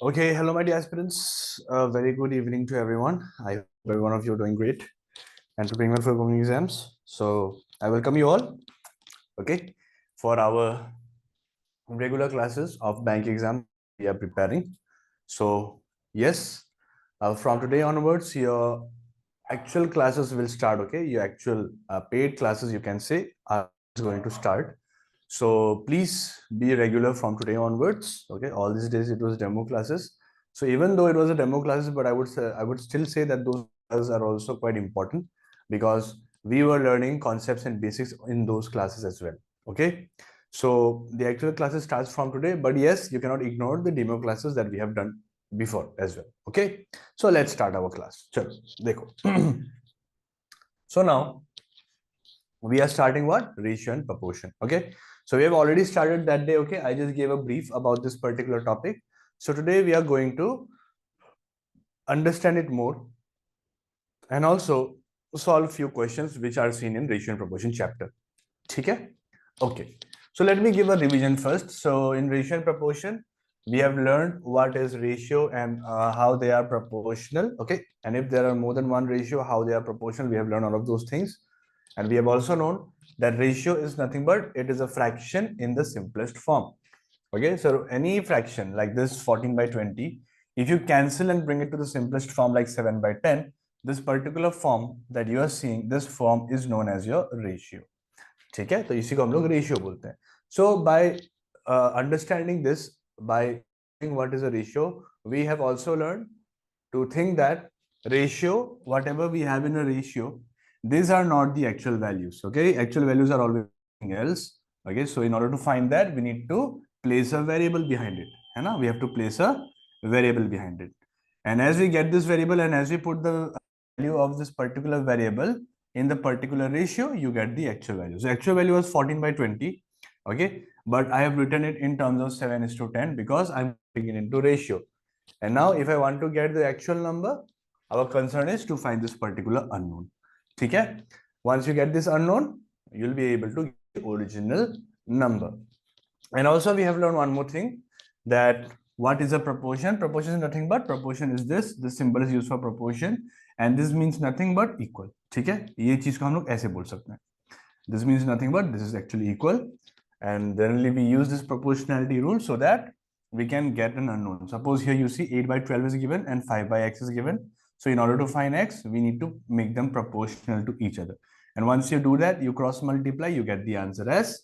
Okay, hello, my dear aspirants. Very good evening to everyone. I hope every one of you are doing great and preparing well for upcoming exams. So, I welcome you all, okay, for our regular classes of bank exam we are preparing. So, yes, from today onwards, your actual classes will start, okay? Your actual paid classes, you can say, are going to start. So please be regular from today onwards. Okay, all these days it was demo classes. So even though it was a demo classes, but I would still say that those classes are also quite important because we were learning concepts and basics in those classes as well. Okay, so the actual classes starts from today, but yes, you cannot ignore the demo classes that we have done before as well. Okay, so let's start our class. Chalo, dekho. So now we are starting what? Ratio and proportion. Okay, so we have already started that day. Okay, I just gave a brief about this particular topic. So today we are going to understand it more and also solve few questions which are seen in ratio and proportion chapter. Okay, okay, so let me give a revision first. So in ratio and proportion we have learned what is ratio and how they are proportional. Okay, and if there are more than one ratio, how they are proportional, we have learned all of those things. And we have also known that ratio is nothing but it is a fraction in the simplest form. Okay, so any fraction like this 14 by 20, if you cancel and bring it to the simplest form like 7 by 10, this particular form that you are seeing, this form is known as your ratio. ठीक है, तो इसी को हम लोग ratio बोलते हैं. So by understanding this, by knowing what is a ratio, we have also learned to think that ratio, whatever we have in a ratio, these are not the actual values. Okay, actual values are always something else. Okay, so in order to find that, we need to place a variable behind it. है ना? We have to place a variable behind it. And as we get this variable and as we put the value of this particular variable in the particular ratio, you get the actual value. So actual value was 14 by 20. Okay, but I have written it in terms of 7:10 because I'm putting it into ratio. And now if I want to get the actual number, our concern is to find this particular unknown. Okay, once you get this unknown, you'll be able to get the original number. And also we have learned one more thing, that what is a proportion? Proportion is nothing but, proportion is this symbol is used for proportion, and this means nothing but equal. ठीक है, ये चीज को हम लोग ऐसे बोल सकते हैं. This means nothing but this is actually equal, and generally we use this proportionality rule so that we can get an unknown. Suppose here you see 8 by 12 is given and 5 by x is given. So in order to find x, we need to make them proportional to each other. And once you do that, you cross multiply, you get the answer as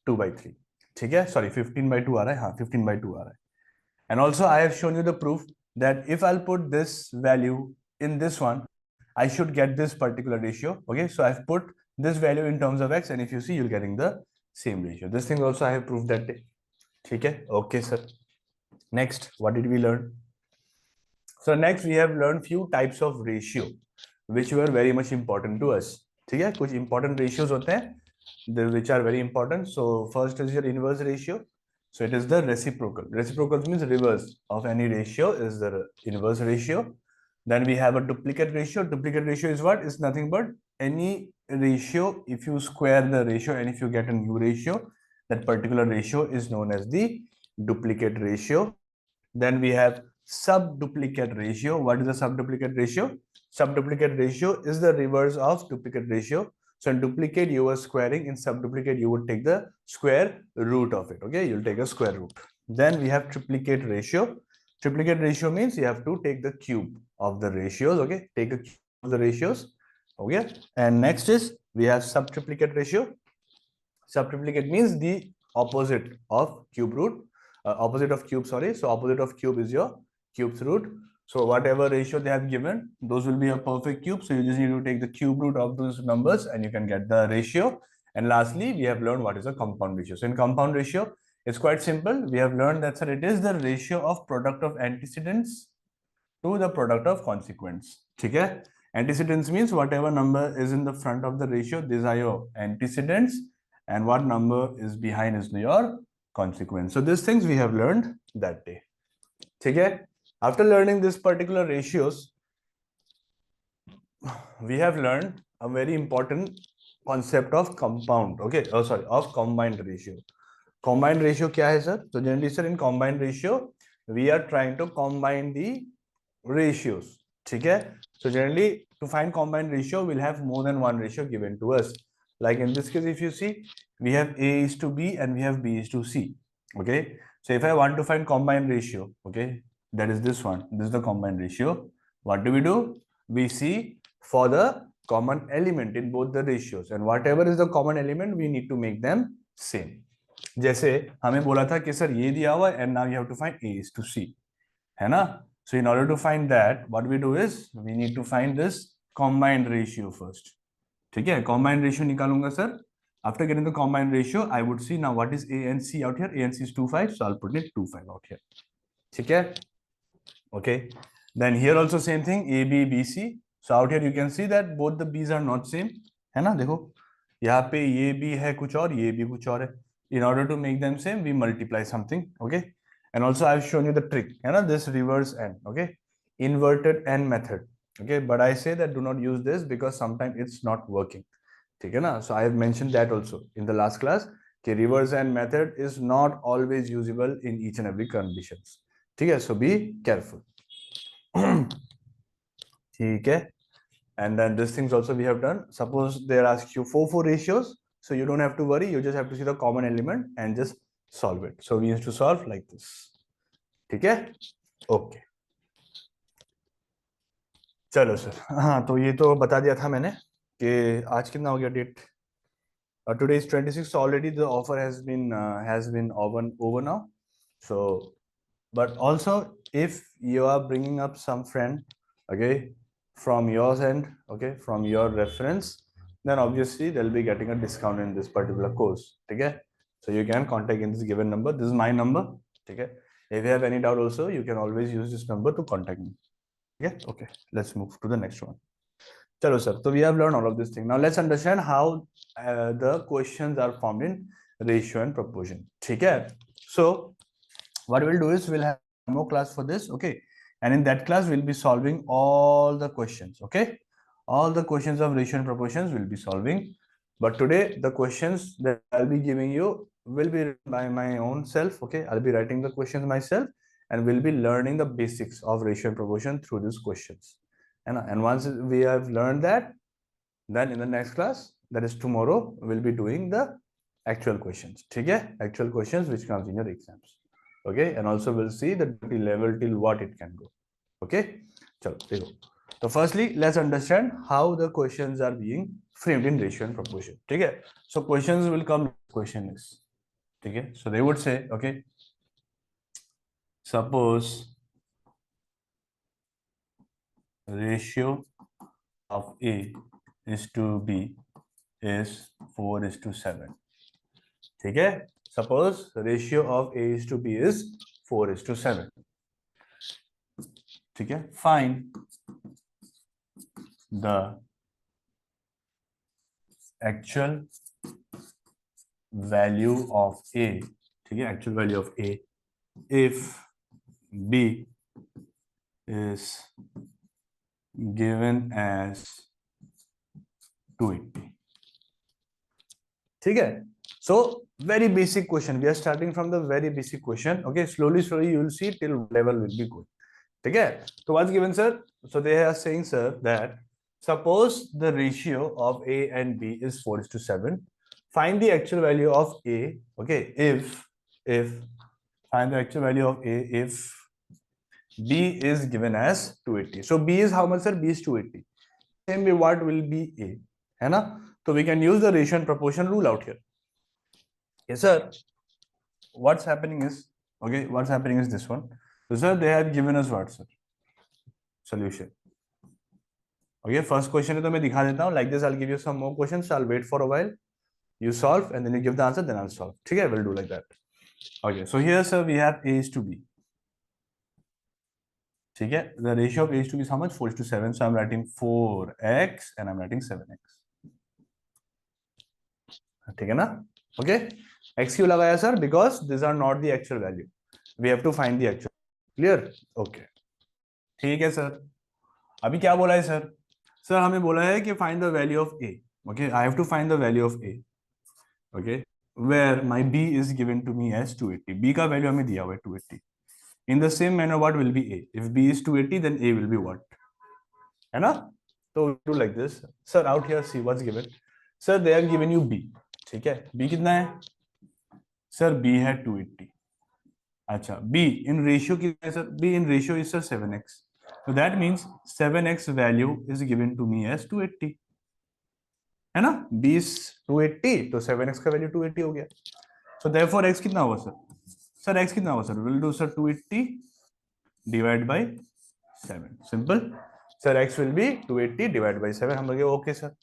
2 by 3. ठीक है, sorry, 15 by 2 आ रहा है. हाँ, 15 by 2 आ रहा है. And also I have shown you the proof that if I'll put this value in this one, I should get this particular ratio. Okay, so I've put this value in terms of x, and if you see, you're getting the same ratio. This thing also I have proved that day. Okay, okay, sir. Next, what did we learn? So next we have learned few types of ratio which were very much important to us. ठीक है, कुछ important ratios होते हैं which are very important. So first is your inverse ratio. So it is the reciprocal. Reciprocal means reverse of any ratio is the inverse ratio. Then we have a duplicate ratio. Duplicate ratio is what? Is nothing but any ratio. If you square the ratio and if you get a new ratio, that particular ratio is known as the duplicate ratio. Then we have subduplicate ratio. What is the subduplicate ratio? Subduplicate ratio is the reverse of duplicate ratio. So in duplicate, you are squaring. In subduplicate, you would take the square root of it. Okay, you'll take a square root. Then we have triplicate ratio. Triplicate ratio means you have to take the cube of the ratios. Okay, take a cube of the ratios. Okay, and next is we have subtriplicate ratio. Subtriplicate means the opposite of cube root. Opposite of cube, sorry. So opposite of cube is your cube's root. So whatever ratio they have given, those will be a perfect cube. So you just need to take the cube root of those numbers and you can get the ratio. And lastly, we have learned what is a compound ratio. So in compound ratio, it's quite simple. We have learned that, sir, it is the ratio of product of antecedents to the product of consequents. Okay? Antecedents means whatever number is in the front of the ratio, these are your antecedents, and what number is behind is your consequence. So these things we have learned that day. Okay? After learning this particular ratios, we have learned a very important concept of compound. Okay, oh sorry, of combined ratio. combined ratio क्या है sir? So generally sir in combined ratio we are trying to combine the ratios. ठीक है? So generally to find combined ratio we'll have more than one ratio given to us. Like in this case if you see we have A is to B and we have B is to C. Okay? So if I want to find combined ratio, okay, that is this one. This is the combined ratio. What do? We see for the common element in both the ratios and whatever is the common element we need to make them same. जैसे हमें बोला था कि sir ये दिया हुआ है and now you have to find A is to C, है ना? So in order to find that, what we do is we need to find this combined ratio first. ठीक है? Combined ratio निकालूंगा sir. After getting the combined ratio, I would see now what is A and C out here. A and C is 25, so I'll put it 25 out here. ठीक है? Okay. Then here also same thing, A, B, B, C. So out here you can see that both the B's are not same. है ना? देखो यहाँ पे ये B है कुछ और, ये भी कुछ और है. In order to make them same, we multiply something. Okay. And also I've shown you the trick. है ना? This reverse N. Okay. Inverted N method. Okay. But I say that do not use this because sometimes it's not working. ठीक है ना? So I have mentioned that also in the last class कि reverse N method is not always usable in each and every conditions. ठीक है? So be careful. ठीक है? And then these things also we have done. Suppose they ask you four ratios, so you don't have to worry. You just have to see the common element and just solve it. So we used to solve like this. ठीक है? Okay. चलो sir, हाँ तो ये तो बता दिया था मैंने कि आज कितना हो गया date. Today is 26. Already the offer has been over now. So, but also if you are bringing up some friend, okay, from your end, okay, from your reference, then obviously they'll be getting a discount in this particular course. Okay, so you can contact in this given number. This is my number. Okay, if you have any doubt also, you can always use this number to contact me. Okay, let's move to the next one. Chalo sir, so we have learned all of this thing. Now let's understand how the questions are formed in ratio and proportion. Okay, so what we'll do is we'll have more class for this. Okay, and in that class we'll be solving all the questions. Okay, all the questions of ratio and proportions we'll be solving. But today the questions that I'll be giving you will be by my own self. Okay, I'll be writing the questions myself and we'll be learning the basics of ratio and proportion through these questions. And once we have learned that, then in the next class, that is tomorrow, we'll be doing the actual questions. Okay, actual questions which comes in your exams. Okay, and also we'll see the level till what it can go. Okay, so firstly, let's understand how the questions are being framed in ratio and proportion. Okay, so questions will come. Question is, okay, so they would say, okay, suppose ratio of A is to B is 4:7. ठीक है? Suppose ratio of A is to B is 4:7. ठीक है? Find the actual value of A. ठीक है? Actual value of A if B is given as 280. ठीक है? So very basic question. We are starting from the very basic question. Okay, slowly you will see till level will be good. ठीक है? So what's given, sir? So they are saying, sir, that suppose the ratio of A and B is 4:7. Find the actual value of A. Okay, if find the actual value of A if B is given as 280. So B is how much, sir? B is 280. Same way, what will be A? है ना? So we can use the ratio and proportion rule out here. Yes, sir. What's happening is, okay, what's happening is this one. So, sir, they have given us what, sir? Solution. Okay, first question है तो मैं दिखा देता हूँ. Like this, I'll give you some more questions. So I'll wait for a while. You solve and then you give the answer, then I'll solve. ठीक है, we'll do like that. Okay, so here, sir, we have A is to B. ठीक है, the ratio of A is to B is how much? 4:7. So I'm writing 4x and I'm writing 7x. ठीक है ना? Okay. X क्यों लगाया sir? Because these are not the actual value. We have to find the actual. Clear? Okay. ठीक है sir. अभी क्या बोला है सर? सर हमें बोला है कि find the value of A. Okay. I have to find the value of A. Okay. where my b is given to me as 280. b का वैल्यू हमें दिया हुआ है 280. In the same manner, what will be a? If b is 280, then a will be what? है ना? So we do like this. Sir, out here, see what's given. Sir, they have given you b. ठीक है? b कितना है? Sir, b है 280. अच्छा, b in ratio कितना है sir? b in ratio is sir 7x. So that means 7x value is given to me as 280. है ना? b is 280, तो 7x का वैल्यू 280 हो गया. So therefore x कितना होगा सर? सर x कितना होगा sir? We'll do sir 280 divided by 7. Simple. Sir x will be 280 divided by 7. हम लोग ओके सर.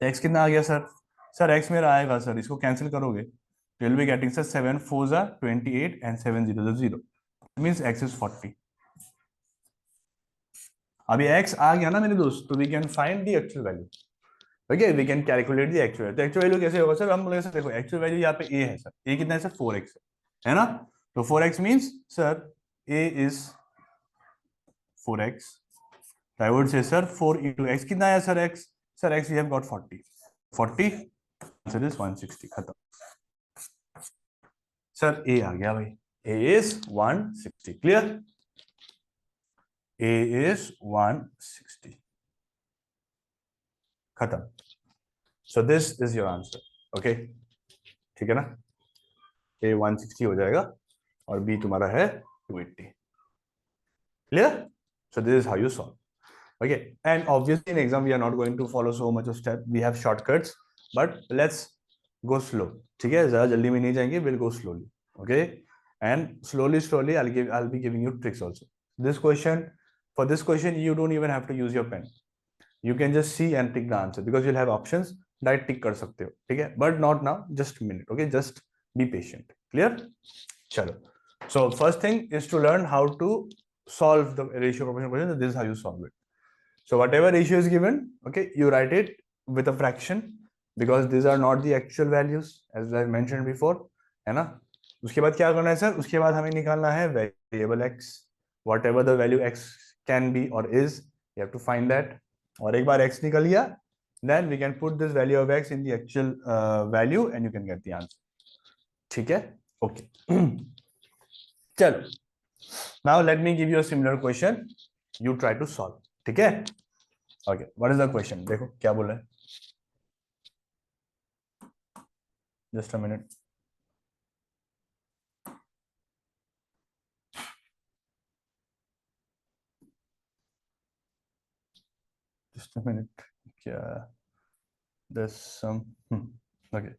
x कितना आ गया सर? सर x मेरा आएगा सर, इसको कैंसिल करोगे तो you'll be getting sir 7 4s are 28 and 7 0 0. It means x is 40. अभी x आ गया ना मेरे दोस्त, तो we can find the actual value. Okay, we can calculate the actual value. तो actual value कैसे होगा सर? हम लोग देखो actual value यहाँ पे a है सर. a कितना है सर? 4x है ना? तो 4x means sir a is 4x. So I would say sir 4 into x कितना है sir x? Sir x we have got 40. 40 answer is 160. खत्म. सर a आ गया भाई. a is 160. Clear? a is 160. खत्म. So this is your answer. Okay? ठीक है ना? a 160 हो जाएगा और b तुम्हारा है 280. Clear? So this is how you solve. Okay, and obviously in exam we are not going to follow so much of step. We have shortcuts, but let's go slow. ठीक है, ज़्यादा जल्दी में नहीं जाएंगे. We'll go slowly. Okay, and slowly I'll be giving you tricks also. For this question you don't even have to use your pen. You can just see and tick the answer because you'll have options. Direct tick कर सकते हो. ठीक है, but not now. Just a minute. Okay, just be patient. Clear? चलो. So first thing is to learn how to solve the ratio proportion question. This is how you solve it. So whatever ratio is given, okay, you write it with a fraction because these are not the actual values as I mentioned before, है ना? उसके बाद क्या करना है sir? उसके बाद हमें निकालना है variable x, whatever the value x can be or is, you have to find that. और एक बार x निकल गया, then we can put this value of x in the actual value and you can get the answer. ठीक है? Okay. चलो. Now let me give you a similar question. You try to solve. ठीक है? Okay, what is the question? देखो क्या बोला है? Just a minute. Just a minute. क्या? There's some. Okay.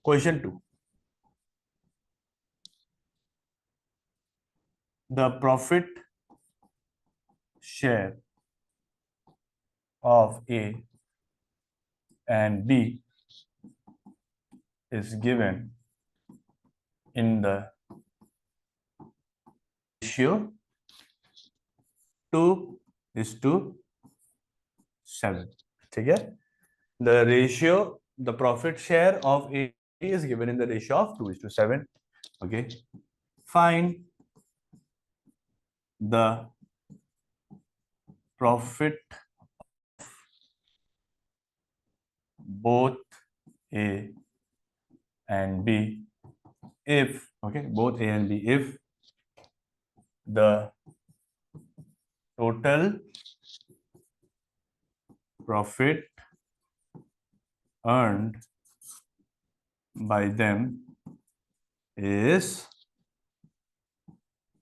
Question 2. The profit share of A and B is given in the ratio 2:7. ठीक है? The profit share of A is given in the ratio of 2:7. Okay. Find the profit both A and B if, okay, both A and B if the total profit earned by them is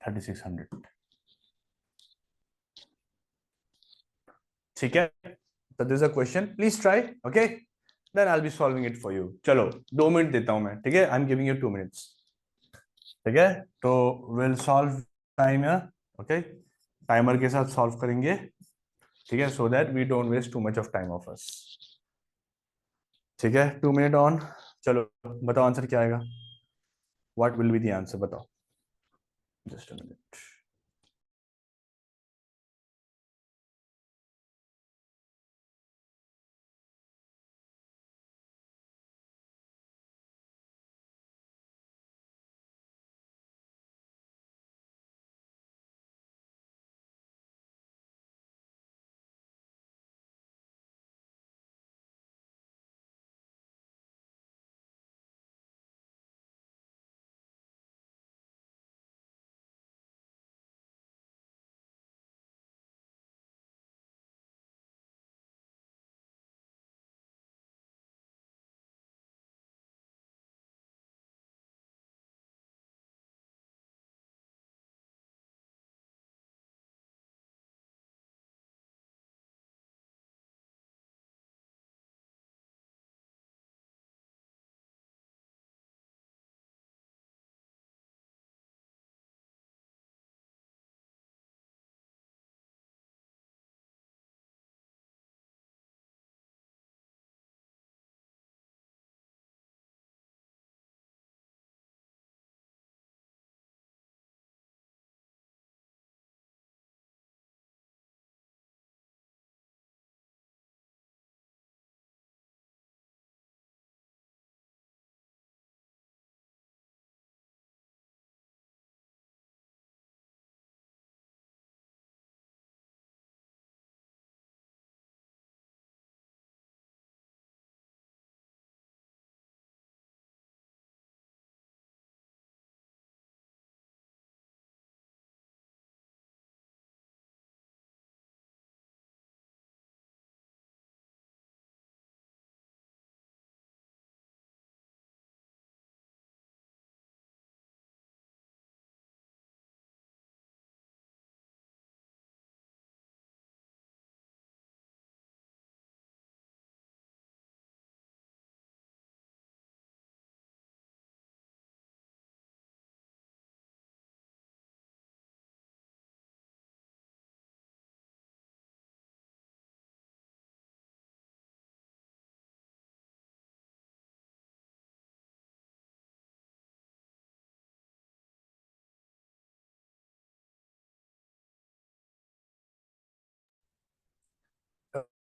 3600. ठीक है? So this is a question. Please try. Okay? Then I'll be solving it for you. चलो 2 minute देता हूं मैं. ठीक है? I'm giving you 2 minutes. ठीक है? तो we'll solve time here. Okay? Timer के साथ सॉल्व करेंगे. ठीक है? So that we don't waste too much of time of us. ठीक है? 2 minute on. चलो बताओ आंसर क्या आएगा? What will be the answer? बताओ. Just a minute.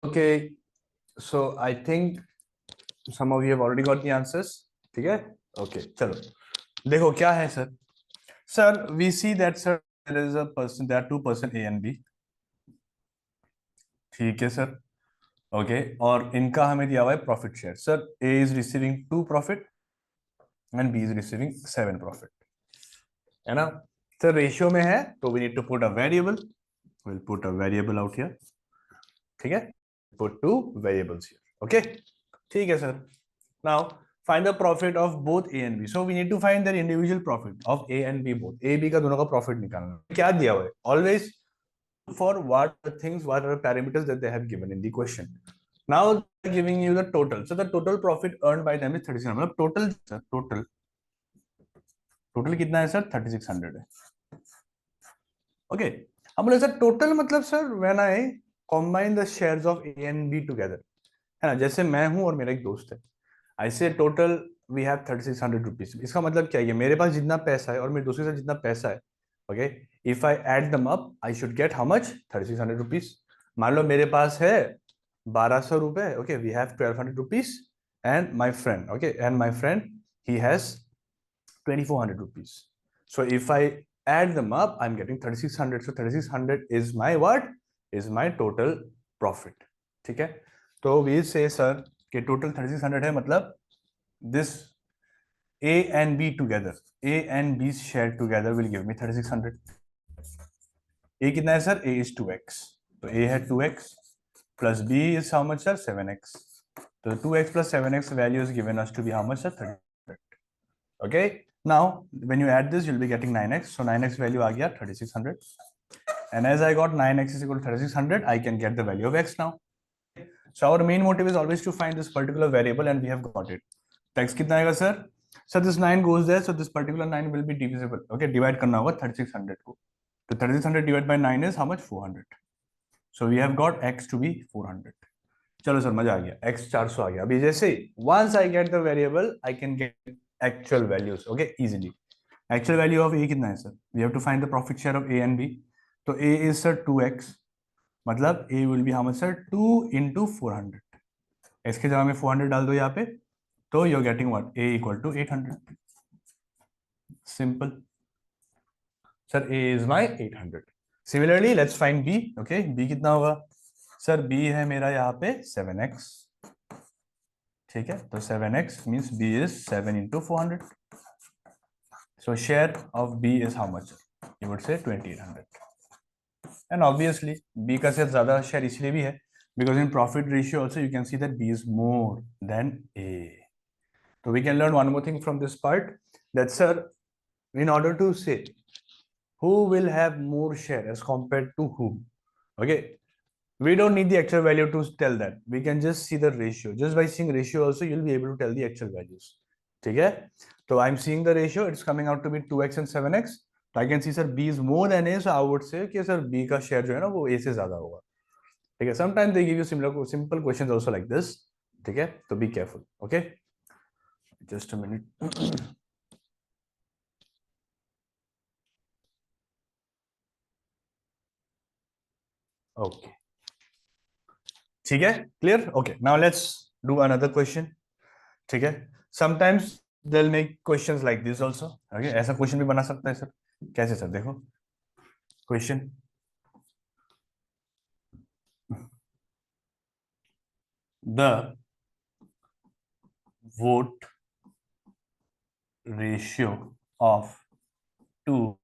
Okay, so I think some of you have already got the answers. ठीक है? Okay, चलो देखो क्या है sir. Sir, we see that sir there is a person, there are two person A and B. ठीक है sir. Okay, और इनका हमें दिया हुआ है profit share. Sir A is receiving 2 profit and B is receiving 7 profit, है ना. सर रेशियो में है तो we need to put a variable. Will put a variable out here. ठीक है, put two variables here. Okay, ठीक है sir. Now find the profit of both A and B. So we need to find the individual profit of A and B both. A B का दोनों का profit निकालना. क्या दिया हुआ है? Always for what the things, what are the parameters that they have given in the question. Now they're giving you the total. So the total profit earned by them is 3600. मतलब total sir, total कितना है sir? 3600 है. Okay, अब बोले sir total मतलब sir when I combine the shares of A and B together, है ना. जैसे मैं हूं और मेरा एक दोस्त है. आई से टोटल वी हैव 3600 रुपीज. इसका मतलब क्या है? मेरे पास जितना पैसा है और मेरे दोस्त के साथ जितना पैसा है, okay, if I add them up I should get how much? 3600 rupees. मान लो मेरे पास है 1200 रुपए. Okay, we have 1200 rupees and my friend, okay, and my friend he has 2400 rupees. So if I add them up, I'm getting 3600. So 3600 is my what? Is my total profit. ठीक है, तो we say sir कि total 3600 है, मतलब this A and B together, A and B shared together will give me 3600. A कितना है sir? A is 2x. तो A है 2x plus B is how much sir? 7x. तो 2x plus 7x value is given us to be how much sir? 30. Okay, now when you add this you'll be getting 9x. So 9x value आ गया 3600. And as I got 9x is equal to 3600, I can get the value of x now. So our main motive is always to find this particular variable and we have got it. तो x कितना आएगा sir? So this 9 goes there, so this particular 9 will be divisible. Okay, divide करना होगा 3600 को. तो 3600 divided by 9 is how much? 400. So we have got x to be 400. चलो sir मजा आ गया. x 400 आ गया. अभी जैसे once I get the variable, I can get actual values. Okay, easily. Actual value of a कितना है sir? We have to find the profit share of a and b. तो a is sir 2x. मतलब a will be how much sir? 2 into 400. x के जगह में 400 डाल दो यहाँ पे, तो you're getting what? a equal to 800. Simple. Sir, a is my 800. Similarly, let's find b. Okay, b कितना होगा? सर b है मेरा यहाँ पे 7x. ठीक है, तो 7x means b is 7 into 400. So share of b is how much? You would say 2800. And obviously b का से ज्यादा share इसलिए भी है because in profit ratio also you can see that b is more than a. So we can learn one more thing from this part, that sir, in order to say who will have more share as compared to whom, okay, we don't need the actual value to tell that. We can just see the ratio. Just by seeing ratio also you'll be able to tell the actual values. ठीक है, तो I'm seeing the ratio, it's coming out to be 2x and 7x. तो I can see sir b is more than a, so I would say कि sir b का share जो है ना वो a से ज्यादा होगा. ठीक है, sometimes they give you similar simple questions also like this. ठीक है, तो be careful. Okay, just a minute. Okay, ठीक है, clear. Okay, now let's do another question. ठीक है, sometimes they'll make questions like this also. Okay, ऐसा question भी बना सकता है सर. कैसे सर? देखो question, the vote ratio of two,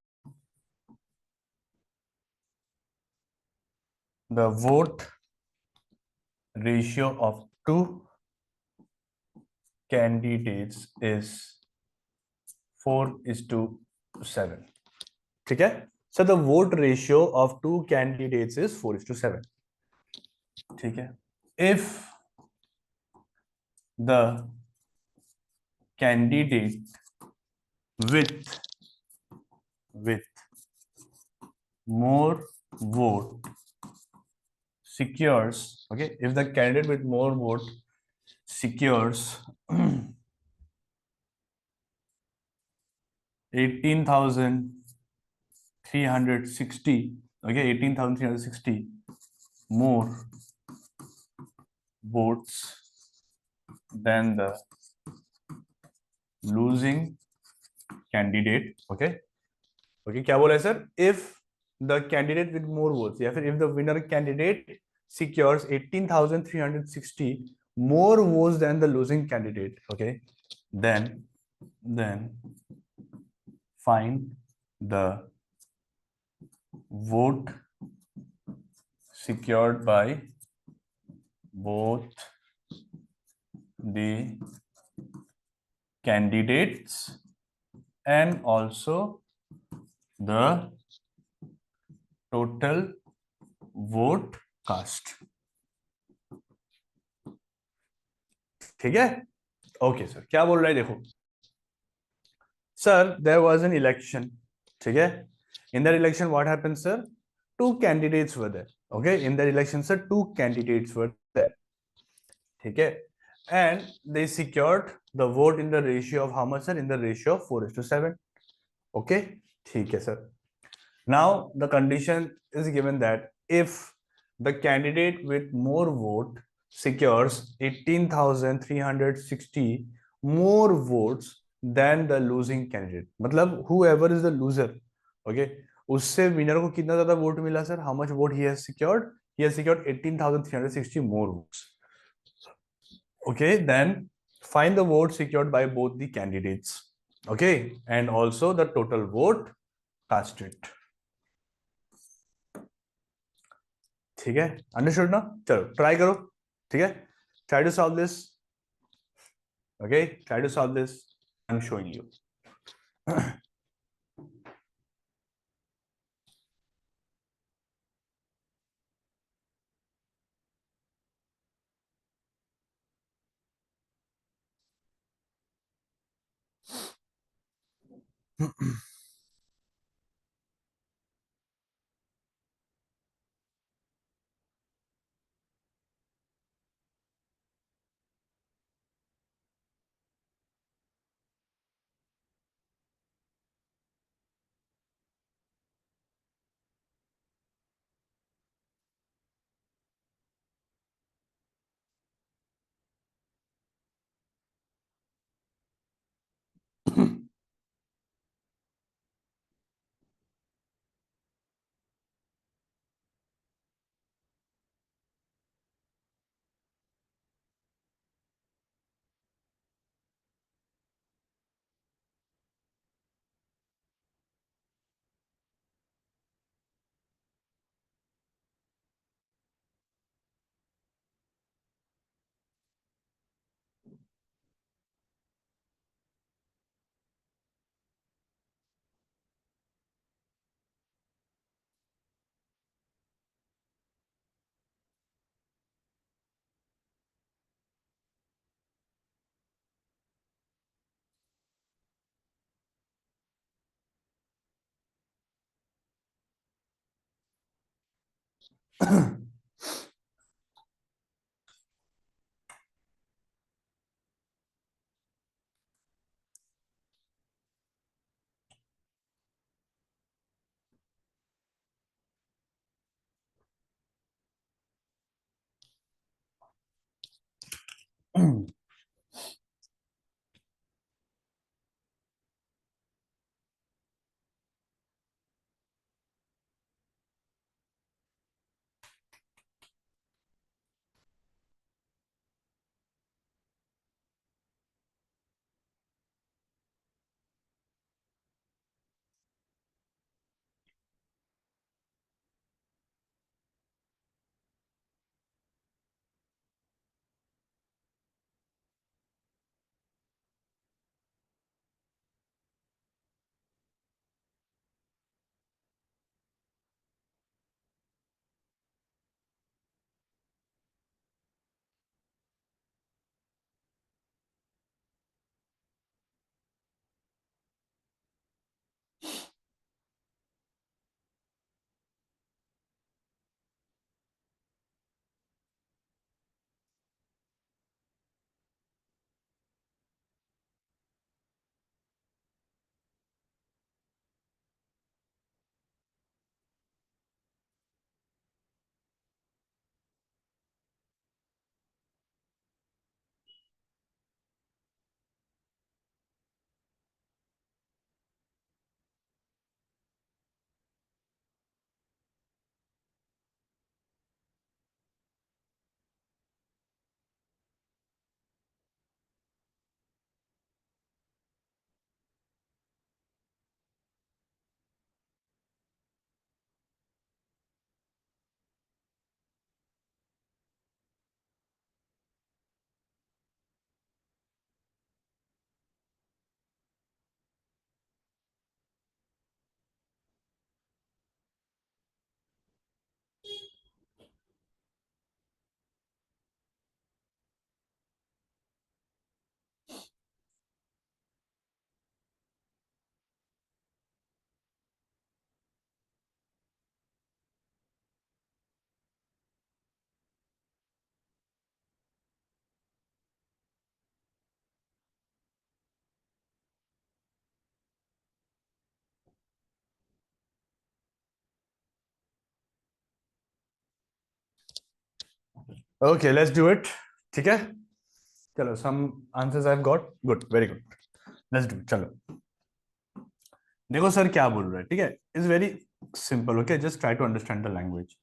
the vote ratio of two candidates is 4:7. ठीक है, so the vote ratio of two candidates is 4:7. ठीक है, if the candidate with more vote secures, okay, if the candidate with more vote secures 18,360, okay, 18,360 more votes than the losing candidate. Okay. Okay, क्या बोला है sir? If the candidate with more votes, या फिर if the winner candidate secures 18,360 more votes than the losing candidate, okay, then find the vote secured by both the candidates and also the total vote cast. ठीक है? Okay sir, क्या बोल रहा है देखो sir, there was an election. ठीक है? In that election what happened sir? Two candidates were there. Okay, in that election sir two candidates were there. ठीक है? And they secured the vote in the ratio of how much sir? In the ratio of 4:7. Okay, ठीक है sir. Now the condition is given that if the candidate with more vote secures 18,360 more votes than the losing candidate, मतलब whoever is the loser, okay, उससे winner को कितना ज्यादा vote मिला sir? How much vote he has secured? He has secured 18,360 more votes. Okay, then find the vote secured by both the candidates. Okay, and also the total vote casted. ठीक है, understood ना? चलो try करो. ठीक है, try to solve this. Okay, try to solve this. I am showing you. Okay, let's do it. ठीक है, चलो. Some answers I've got. Good, very good. Let's do it. चलो. देखो सर क्या बोल रहा है. ठीक है, is very simple. Okay, just try to understand the language.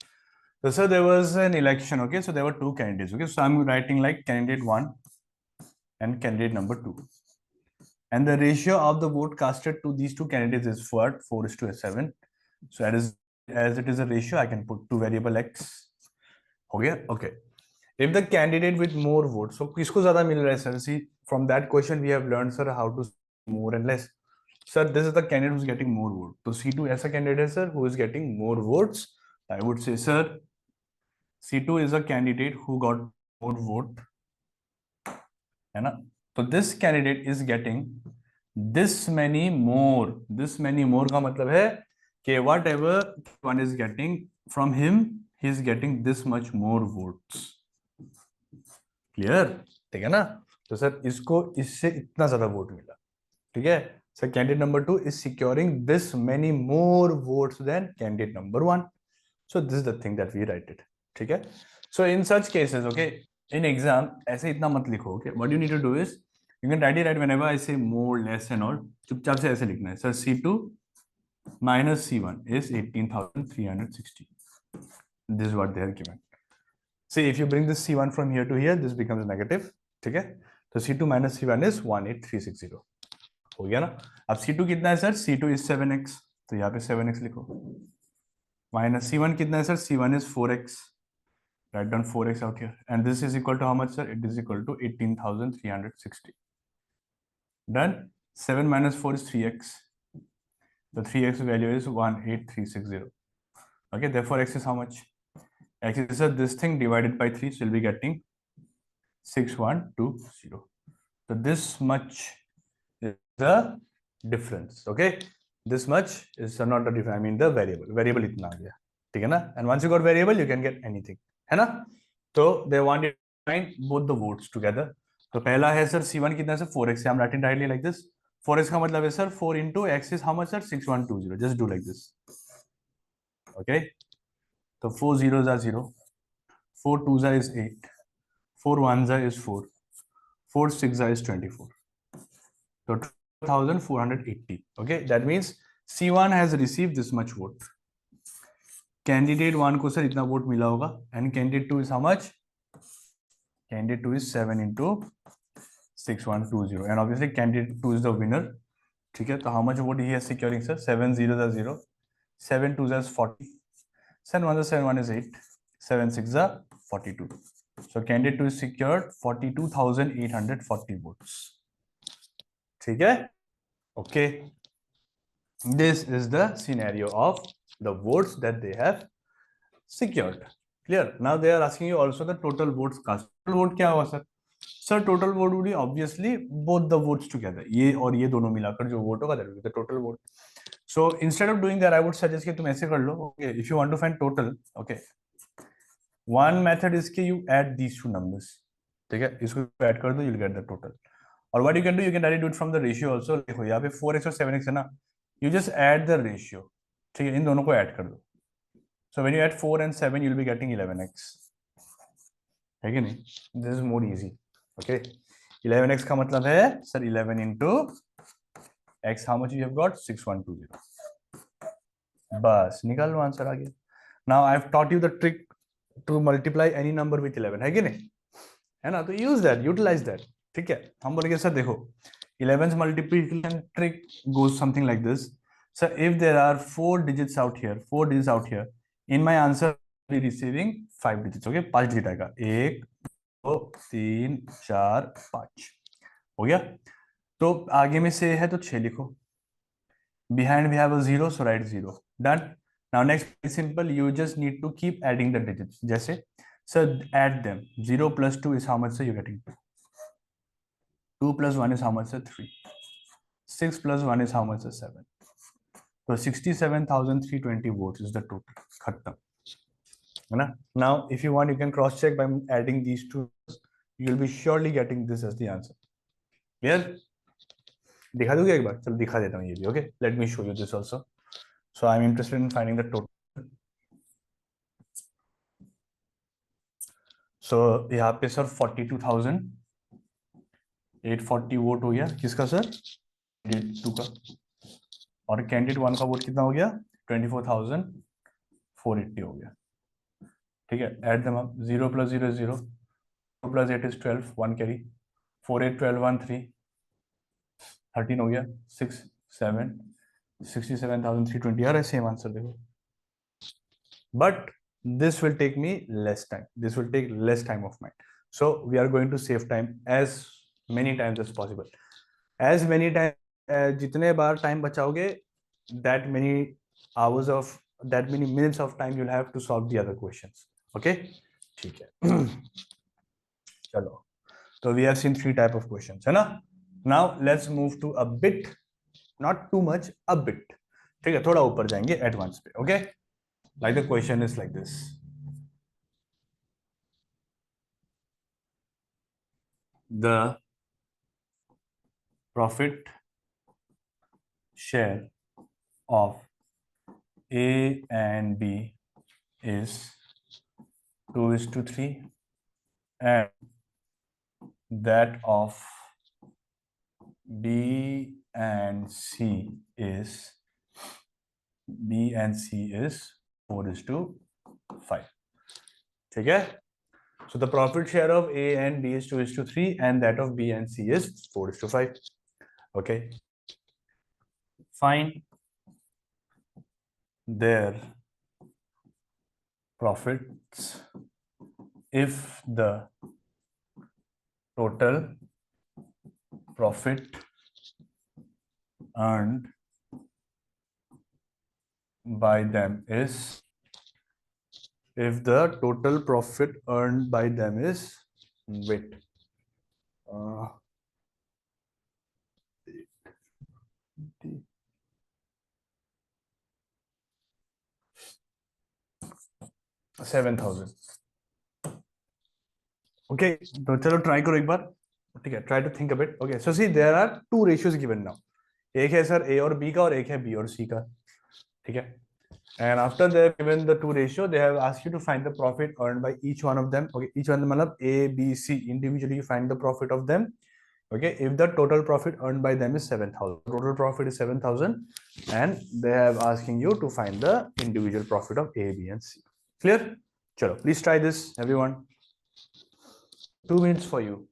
So sir, there was an election. Okay, so there were two candidates. Okay, so I'm writing like candidate one and candidate number two, and the ratio of the vote casted to these two candidates is what? 4:7. So as it is a ratio, I can put two variable x. हो गया. Okay. If the candidate with more votes, so किसको ज्यादा मिल रहा है sir? See, from that question we have learned sir how to more and less. Sir, this is the candidate who's getting more votes. So C2 ऐसा candidate है sir who is getting more votes. I would say sir, C2 is a candidate who got more vote, है ना? So this candidate is getting this many more. This many more का मतलब है कि whatever one is getting from him, he is getting this much more votes. Clear? ठीक है ना? तो सर इसको इससे इतना ज्यादा वोट मिला. ठीक है. So candidate number 2 is securing this many more votes than candidate number 1. So this is the thing that we write it. ठीक है. So in such cases, okay, in exam ऐसे इतना मत लिखो. Okay, what you need to do is you can write whenever I say more, less and all. चुपचाप से ऐसे लिखना है. Sir, C2 minus C1 is 18,360. This is what they have given. See, if you bring this C1 from here to here, this becomes negative. ठीक है. तो C2 minus C1 is 18360. हो गया ना. अब C2 कितना है सर? C2 is 7x. तो यहाँ पे 7x लिखो. माइनस C1 कितना है sir? C1 is 4x. Write down 4x out here. And this is equal to how much, sir? It is equal to 18,360. Done. 7 minus 4 is 3x. The 3x value is 18360. Okay, therefore x is how much? X is this thing divided by 3, so you'll be getting 6120. So this much is the difference. Okay, this much is not the difference. I mean the variable. Variable itna aa gaya. ठीक है ना? And once you got variable, you can get anything. है ना? तो they wanted to find both the votes together. तो पहला है sir C1 कितना है sir? 4x. I'm writing directly like this. 4x का मतलब है sir 4 into x is how much sir? 6120. Just do like this. Okay. So 4 zeros are 0. 4 twos are is 8. 4 ones are is 4. 4 six is 24. So 2480. Okay, that means C1 has received this much vote. Candidate 1 को sir इतना vote मिला होगा. And candidate 2 is how much? Candidate 2 is 7 into 6120. And obviously candidate 2 is the winner. ठीक है. तो how much vote he is securing sir? 7 zeros are 0. 7 twos are 40. 7 1 is 7 1 is 8. 7 6 are 42. So candidate 2 is secured 42,840 votes. ठीक है. Okay. This is the scenario of the votes that they have secured. Clear? Now they are asking you also the total votes cast. Total vote क्या होगा sir? Sir, total vote would be obviously both the votes together. ये और ये दोनों मिलाकर जो vote होगा that will be the total vote. So instead of doing that, I would suggest कि तुम ऐसे कर लो. Okay, if you want to find total, okay. One method is कि you add these two numbers. ठीक है, इसको add कर दो, you'll get the total. Or what you can do, you can directly do it from the ratio also. देखो यहाँ पे 4x और 7x है ना, you just add the ratio. ठीक है, इन दोनों को add कर दो. So when you add 4 and 7, you'll be getting 11x. है कि नहीं? This is more easy. Okay, 11x का मतलब है sir 11 into x. How much you have got? 6120. बस निकाल लो आंसर आ गया. Now I have taught you the trick to multiply any number with 11. है कि नहीं? है ना? तो use that, utilize that. ठीक है. हम बोलेंगे सर देखो 11's multiplication trick goes something like this. So if there are 4 digits out here, in my answer I'll be receiving 5 digits. Okay, 5 digit आएगा. 1 2 3 4 5. हो गया. तो आगे में से है तो 6 लिखो. Behind we have a 0, so write 0. Done. Now next is simple. You just need to keep adding the digits. जैसे so add them. 0 plus 2 is how much? So you're getting 2. 2 plus 1 is how much? 3. 6 plus 1 is how much? 7. So 67,320 votes is the total. Khatam. Now, if you want, you can cross check by adding these two. You will be surely getting this as the answer. Clear? दिखा दोगे एक बार? चलो दिखा देता हूँ ये भी. Okay, let me show you this also. So I'm interested in finding the total. सो यहाँ पे सर 42,840 वोट हो गया किसका सर, कैंडिडेट 2 का, और कैंडिडेट 1 का वोट कितना हो गया 24,480 हो गया। ठीक है, add them up, 0 + 0 0, 2 + 8 is 12, 1 carry, 4 8 12 1 3, 13 हो गया, 6 7, 67,320 यार सेम आंसर देखो। But this will take me less time. This will take less time of mine. So we are going to save time as many times as possible. As many time, जितने बार time बचाओगे, that many hours of, that many minutes of time you'll have to solve the other questions. Okay? ठीक है. चलो. So we have seen 3 type of questions, है ना? Now let's move to a bit, not too much, a bit. ठीक है, थोड़ा ऊपर जाएंगे advanced पे. Okay? Like the question is like this. The profit share of A and B is 2:3, and that of B and C is 4:5. ठीक है? So the profit share of A and B is 2:3, and that of B and C is 4:5. Okay. Find their profits if the total profit earned by them is, if the total profit earned by them is, wait, 7,000. Okay, तो चलो try करो एक बार. ठीक है, try to think a bit. Okay, so see there are 2 ratios given now. एक है sir ए और बी का, और एक है बी और सी का. ठीक है, and after they have given the 2 ratio, they have asked you to find the profit earned by each one of them. Okay, each one मतलब A, B, C, individually you find the profit of them. Okay, if the total profit earned by them is 7,000, total profit is 7,000, and they have asking you to find the individual profit of A, B, and C. Clear? Chalo, please try this, everyone. 2 minutes for you.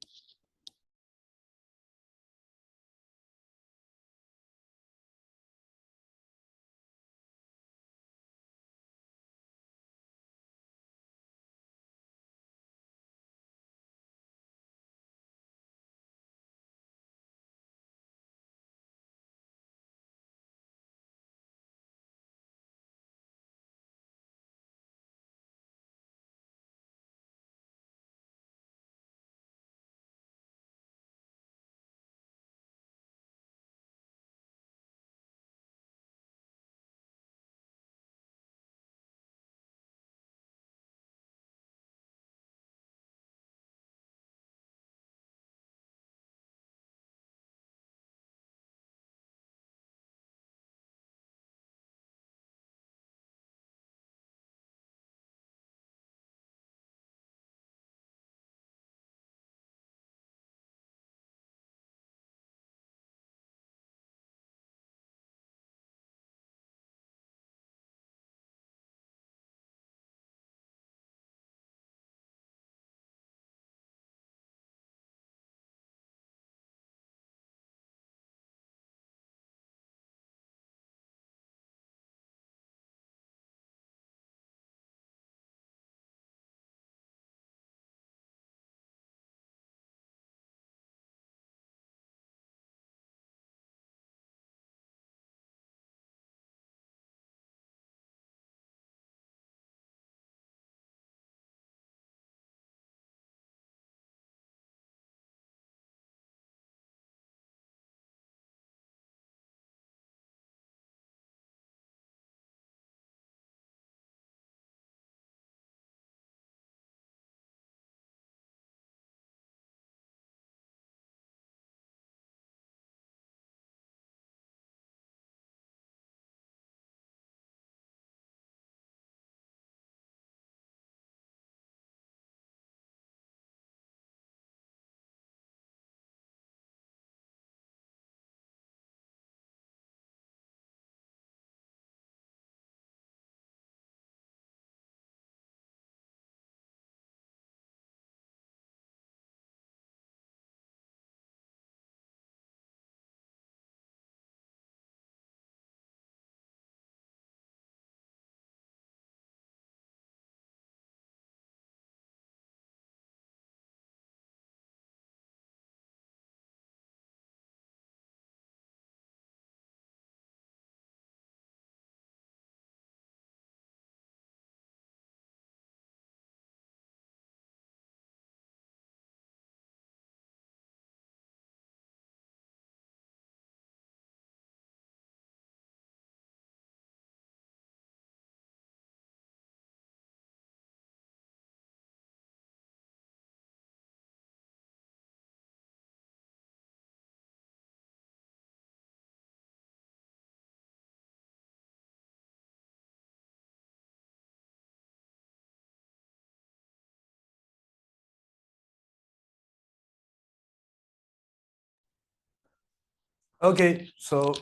Okay, so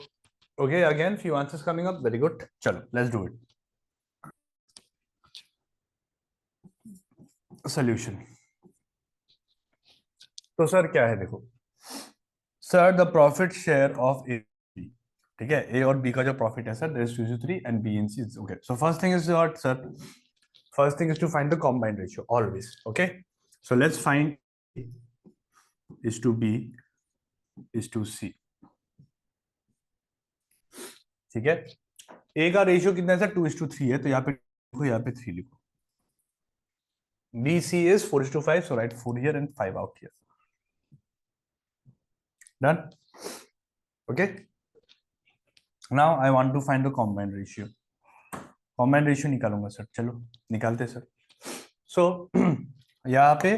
okay, again few answers coming up. Very good. Chalo, let's do it. Solution. तो sir क्या है देखो, sir the profit share of A, ठीक है, A और B का जो प्रॉफिट है sir that is 2:3 and B in C is okay. So first thing is what sir, first thing is to find the combined ratio always. Okay, so let's find is to b is to c. ठीक है, a का ratio कितना है sir 2:3 है, तो यहाँ पे लिखो, यहाँ पे 3 लिखो. bc is 4:5, so write 4 here and 5 out here. Done. Okay, now I want to find the combined ratio. combined ratio निकालूंगा सर, चलो निकालते सर. so यहाँ पे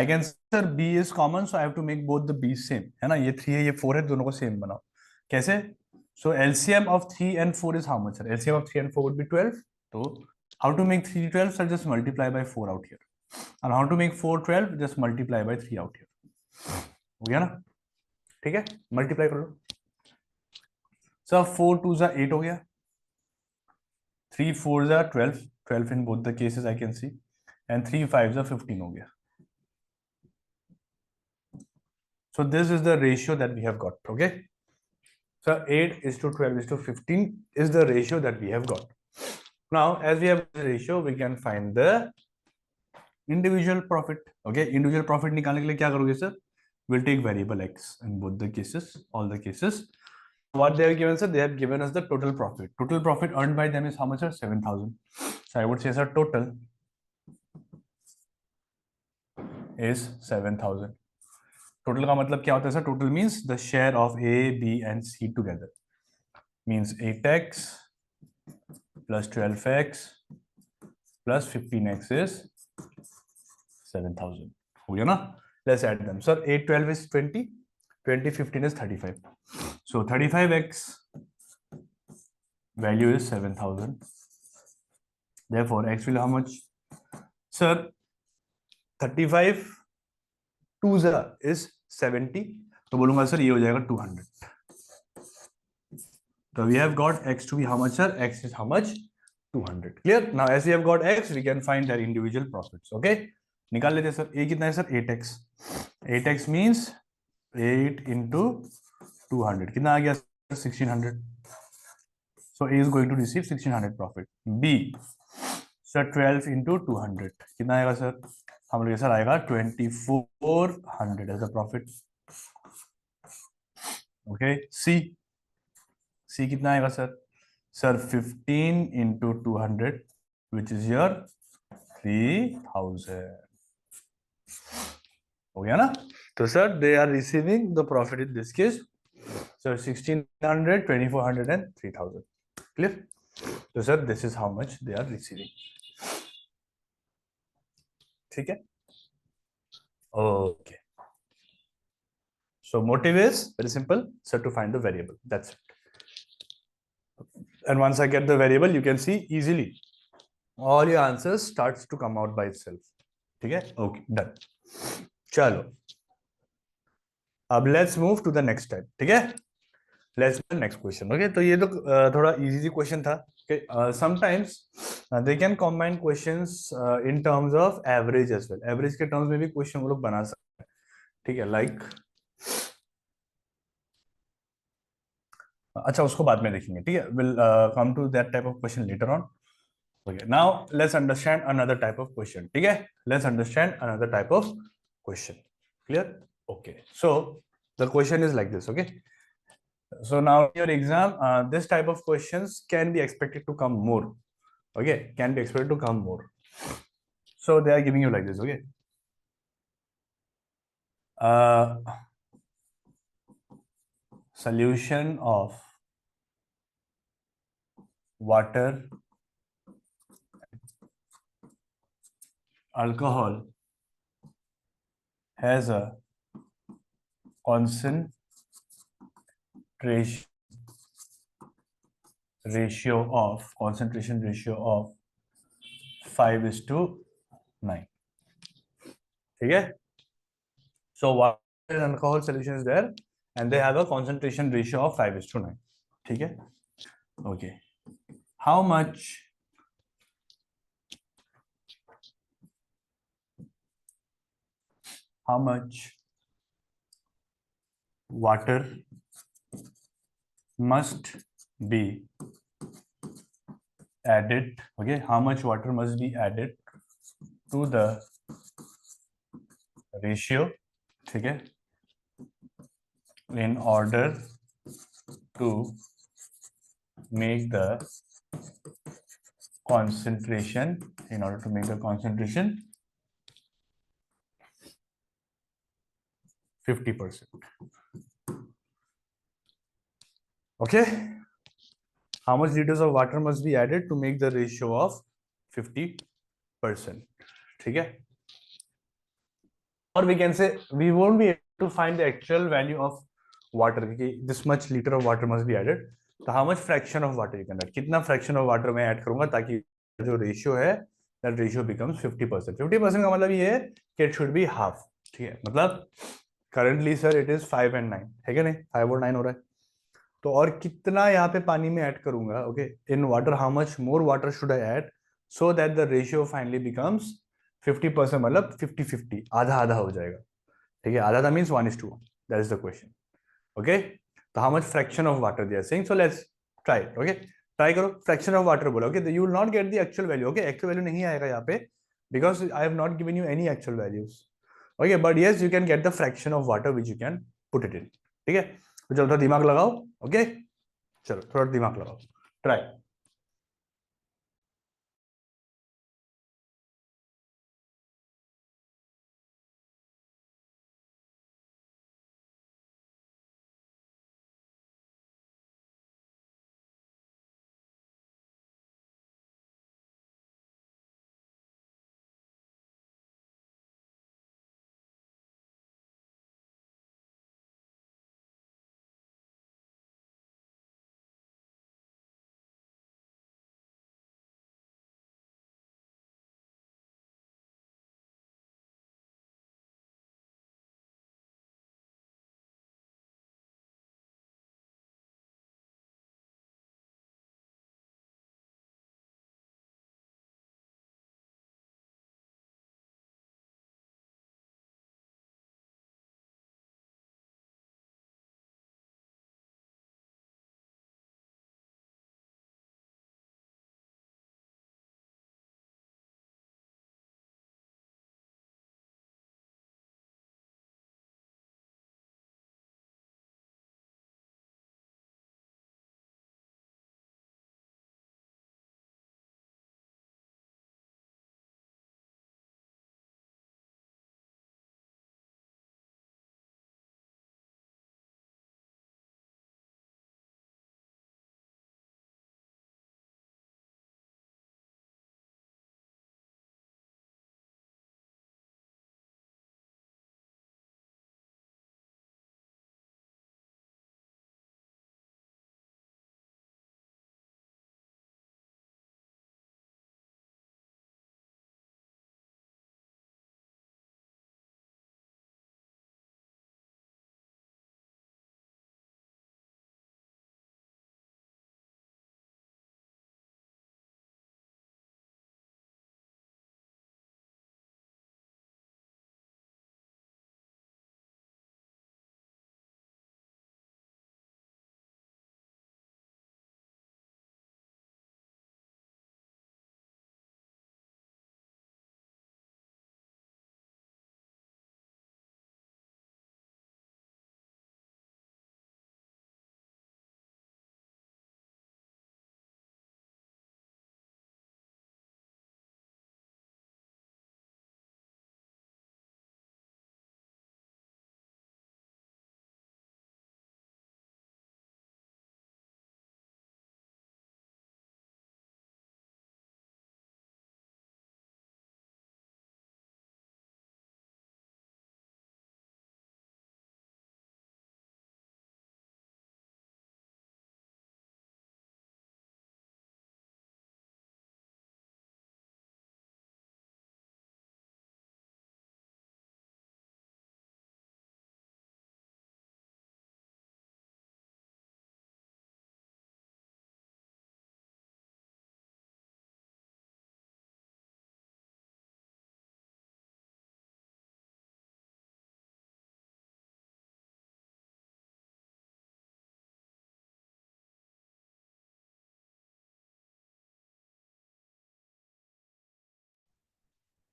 I can sir b is common, so I have to make both the b same, है ना, ये 3 है ये 4 है, दोनों को सेम बनाओ. कैसे? So LCM of 3 and 4 is how much sir? LCM of 3 and 4 would be 12. So how to make 3 12 sir? Just multiply by 4 out here. And how to make 4 12? Just multiply by 3 out here. हो गया ना? ठीक है, multiply कर लो. Sir 4 2 जा 8 हो गया, 3 4 जा 12, 12 in both the cases I can see, and 3 5 जा 15 हो गया. So this is the ratio that we have got. Okay, so 8:12:15 is the ratio that we have got. Now as we have the ratio, we can find the individual profit. Okay, individual profit निकालने के लिए क्या करोगे sir? We'll take variable x in both the cases, all the cases. What they have given sir, they have given us the total profit. Total profit earned by them is how much sir? 7,000. So I would say sir total is 7,000. Total का मतलब क्या होता है sir? Total means the share of A B and C together, means 8x plus 12x plus 15x is 7,000. हो गया ना? Let's add them. Sir 8 12 is 20, 20 15 is 35. So 35x value is 7,000. Therefore x will how much? Sir 35 2 is 70, तो बोलूंगा sir ये हो जाएगा 200. So we have got x to be how much sir? X is how much? 200. Clear? Now as we have got x, we can find their individual profits. Okay, निकाल लेते हैं sir. a कितना है sir? 8x. 8x means 8 into 200. कितना आ गया sir? 1600. So a is going to receive 1600 profit. b sir 12 into 200 कितना आएगा sir? हम लोग सर आएगा 2400 as a profit. Okay, c कितना आएगा sir? Sir 15 into 200 which is your 3000. हो गया ना? तो sir they are receiving the profit in this case. So 1600, 2400 and 3000. Clear? So sir this is how much they are receiving. ठीक है? Okay. So motive is very simple, sir, to find the variable. That's it. And once I get the variable, you can see easily all your answers starts to come out by itself. ठीक है? Okay, done. चलो अब let's move to the next step. ठीक है? Let's do the next question. Okay, तो ये तो थोड़ा easy question था. Okay, sometimes they can combine questions in terms of average as well. Average के terms में भी question वो लोग बना सकते हैं. ठीक है? Like अच्छा उसको बाद में देखेंगे. ठीक है? We'll come to that type of question later on. Okay, now let's understand another type of question. ठीक है? Let's understand another type of question. Clear? Okay. So the question is like this. Okay. So now in your exam, this type of questions can be expected to come more. Okay, can be expected to come more. So they are giving you like this. Okay. Solution of water, alcohol has a concentration ratio of 5:9. ठीक है? So water and alcohol solution is there, and they have a concentration ratio of 5:9. ठीक है? Okay. How much water must be added? Okay, how much water must be added to the ratio? ठीक है? In order to make the concentration, 50%. Okay, how much liters of water must be added to make the ratio of 50%? ठीक है? Or we can say we won't be able to find the actual value of water. This much liter of water must be added. तो how much fraction of water you can add? कितना fraction of water मैं add करूंगा ताकि जो ratio है that ratio becomes 50%. 50% का मतलब ये है कि it should be half. ठीक है? मतलब currently sir it is 5 and 9 है क्या नहीं? 5 और 9 हो रहा है. तो और कितना यहाँ पे पानी में ऐड करूंगा? Okay, in water how much more water should I add so that the ratio finally becomes 50%, मतलब 50-50, आधा आधा हो जाएगा. ठीक है? आधा आधा means 1:1. That is the question. Okay, तो how much fraction of water they are saying, so let's try. Okay, try करो. फ्रैक्शन ऑफ वाटर बोला. Okay, you will not get the actual value. Okay, actual value नहीं आएगा यहाँ पे because I have not given you any actual values. Okay, but yes you can get the fraction of water which you can put it इन. ठीक है? तो चलो थोड़ा दिमाग लगाओ. ओके, चलो थोड़ा दिमाग लगाओ. Try.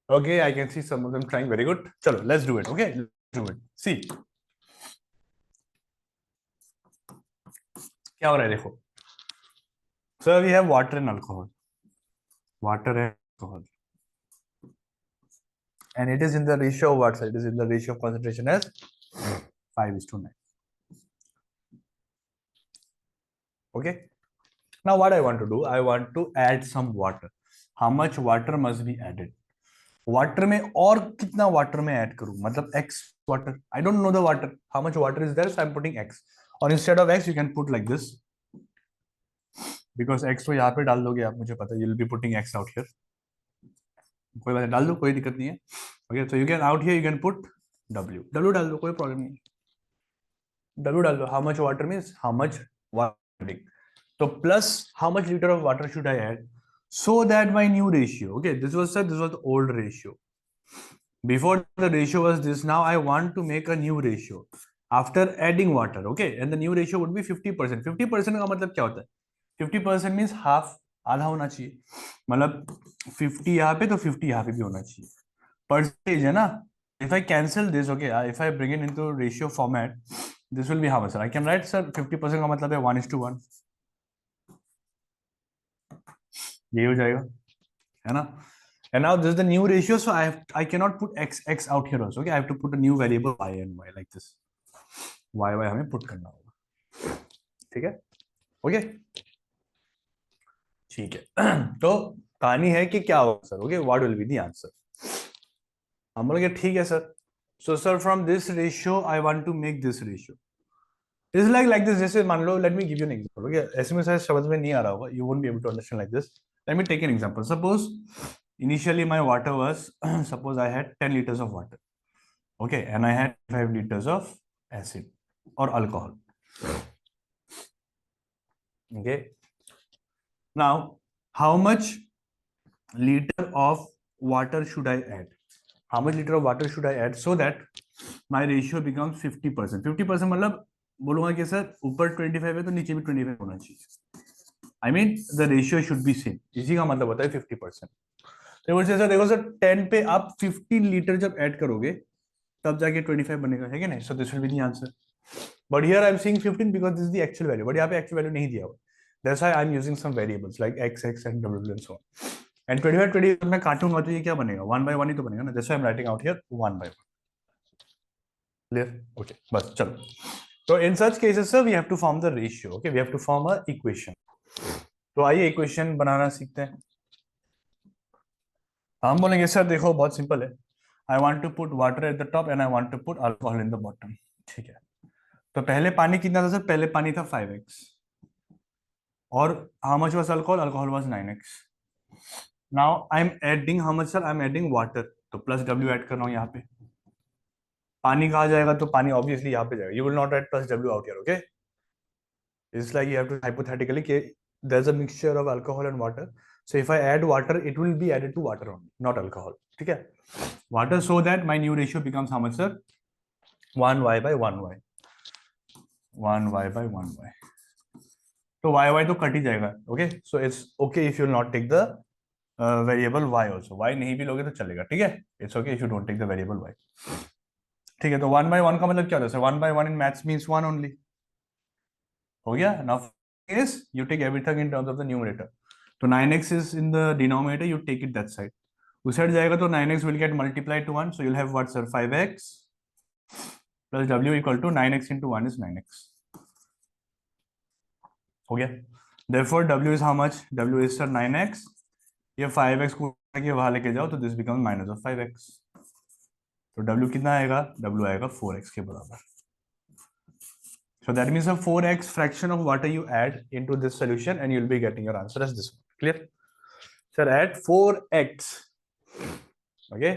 Okay, I can see some of them trying. Very good. Chalo, let's do it. Okay, let's do it. See, क्या हो रहा है देखो. So we have water and alcohol. Water and alcohol. And it is in the ratio of what? It is in the ratio of concentration as 5:9. Okay. Now what I want to do, I want to add some water. How much water must be added? Water में और कितना water में add करूँ? मतलब X water. I don't know the water. How much water is there? So I'm putting X. Or instead of X, you can put like this. Because X तो यहाँ पे डाल दोगे आप, मुझे पता है. You'll be putting X out here. कोई बात नहीं, डाल दो, कोई दिक्कत नहीं है. Okay, so you can out here you can put W. W डाल दो, कोई problem नहीं. W डाल दो. How much water means how much water. So plus how much liter of water should I add? So that my new ratio. Okay, this was the old ratio. Before the ratio was this. Now I want to make a new ratio after adding water. Okay, and the new ratio would be 50%. 50% का मतलब क्या होता है? 50% means half, आधा होना चाहिए. मतलब 50 यहाँ पे तो 50 यहाँ पे भी होना चाहिए. Percentage है ना? If I cancel this, okay, if I bring it into ratio format, this will be how much? Sir, I can write, sir, 50% का मतलब है 1:1. ये हो जाएगा, है ना? And now this is the new ratio, so I cannot put x out here also. Okay, I have to put a new variable y and y like this. y हमें put करना होगा. ठीक है? Okay? ठीक है. तो कहानी है कि क्या होगा sir. Okay, what will be the answer? हम बोलेंगे ठीक है sir. So sir, from this ratio I want to make this ratio. It's like this. जैसे मान लो, let me give you an example. Okay, ऐसे में शायद समझ में नहीं आ रहा होगा. You won't be able to understand like this. Let me take an example. Suppose initially my water was suppose I had 10 liters of water. Okay, and I had 5 liters of acid or alcohol. Okay, now how much liter of water should I add? How much liter of water should I add so that my ratio becomes 50%? 50% मतलब बोलूंगा कि sir ऊपर 25 है तो नीचे भी 25 होना चाहिए. I mean the ratio should be same. इसी का मतलब होता है 50%. तो बोलते सर देखो सर 10 पे आप 15 लीटर जब ऐड करोगे तब जाके 25 बनेगा, है कि नहीं? So this will be the answer. But here I am seeing 15 because this is the actual value. But यहाँ पे एक्चुअल वैल्यू नहीं दिया हुआ. That's why I am using some variables like x and w and so on. And 25 मैं काटूंगा तो ये क्या बनेगा? 1/1 ही तो बनेगा ना. That's why I am writing out here 1/1. Clear? Okay, बस चलो. तो in such cases sir we have to form the ratio. Okay, we have to form a equation. तो आइए इक्वेशन बनाना सीखते हैं. हम बोलेंगे सर देखो बहुत सिंपल है. I want to put water at the top and I want to put alcohol in the bottom. ठीक है. तो पहले पानी कितना था सर? पहले पानी था 5x. और how much was alcohol? Alcohol was 9x. Now I am adding how much sir? I am adding water. तो प्लस w ऐड कर रहा हूं यहाँ पे. पानी कहाँ जाएगा? तो पानी ऑब्वियसली यहाँ पे जाएगा. You will not write plus w out here. Okay, it's like you have to hypothetically कि there is a mixture of alcohol and water. So if I add water, it will be added to water only, not alcohol. ठीक है? Water, so that my new ratio becomes how much, sir? 1y/1y. 1y/1y. तो y तो cut ही जाएगा. Okay, so it's okay if you will not take the variable y also. y नहीं भी लोगे तो चलेगा. ठीक है? It's okay if you don't take the variable y. ठीक है. तो 1/1 का मतलब क्या होता है? 1/1 in maths means 1 only. हो गया? Now is you take everything in terms of the numerator. तो 9x is in the denominator, you take it that side. उस साइड जाएगा तो 9x will get multiplied to 1, so you'll have what, sir? 5x plus w equal to 9x into 1 is 9x. हो गया? Therefore w is how much? W is, sir, 9x. ये 5x को वहां लेके जाओ तो this becomes minus of 5x. तो w कितना आएगा? w आएगा 4x के बराबर. So that means a 4x fraction of water you add into this solution and you'll be getting your answer as this one. Clear? Sir, add 4x. Okay,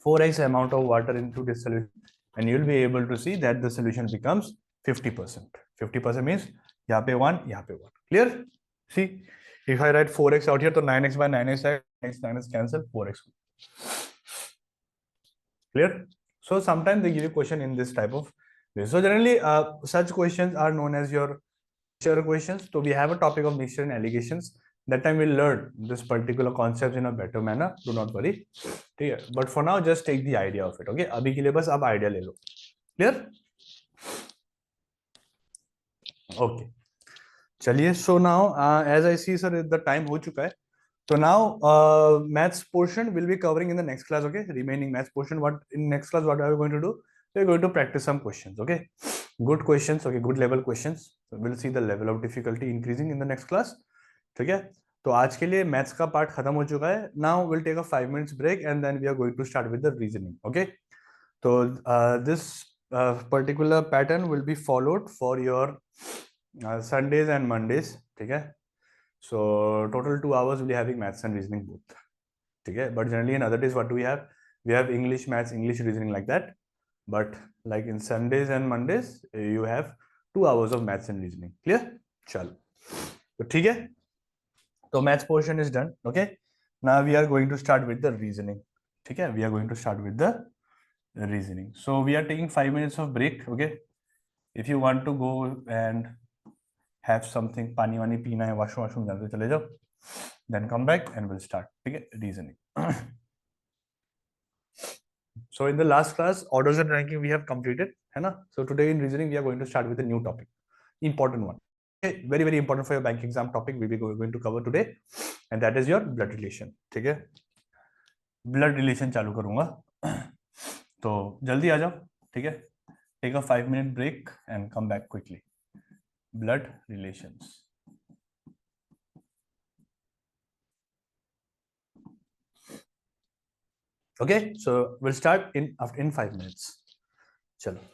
4x amount of water into this solution and you'll be able to see that the solution becomes 50%. 50% means यहाँ पे 1, यहाँ पे 1. Clear? See, if I write 4x out here, तो 9x/9x 9x cancel, 4x. Clear? So sometimes they give you question in this type of way. So generally such questions are known as your mixture questions. So we have a topic of mixture and alligations. That time we'll learn this particular concepts in a better manner. Do not worry. ठीक है? But for now, just take the idea of it. Okay? अभी के लिए बस आप idea ले लो. Clear? Okay. चलिए. So now, as I see, sir, the time हो चुका है. So now, maths portion will be covering in the next class. Okay? Remaining maths portion. What in next class? What are we going to do? We're going to practice some questions. Okay? Good questions. Okay? Good level questions. So we'll see the level of difficulty increasing in the next class. ठीक है? तो आज के लिए maths का part खत्म हो चुका है. Now will take a 5 minutes break and then we are going to start with the reasoning. Okay? तो this particular pattern will be followed for your Sundays and Mondays. ठीक है? So total 2 hours we'll be having maths and reasoning both. ठीक है? But generally in other days what do we have? We have English, maths, English, reasoning like that. But like in Sundays and Mondays you have 2 hours of maths and reasoning. Clear? चलो. तो ठीक है? So maths portion is done. Okay. Now we are going to start with the reasoning. Okay. We are going to start with the reasoning. So we are taking 5 minutes of break. Okay. If you want to go and have something, pani wani peena hai, washroom जाते चले जाओ. Then come back and we'll start. Okay. Reasoning. So in the last class, orders and ranking we have completed. है ना? So today in reasoning we are going to start with a new topic. Important one. Okay, very very important for your bank exam topic we will going to cover today, and that is your blood relation. ठीक है? Blood relation चालू करूंगा. तो जल्दी आ जाओ. ठीक है? Take a 5 minute break and come back quickly. Blood relations. Okay, so we'll start in 5 minutes. चलो.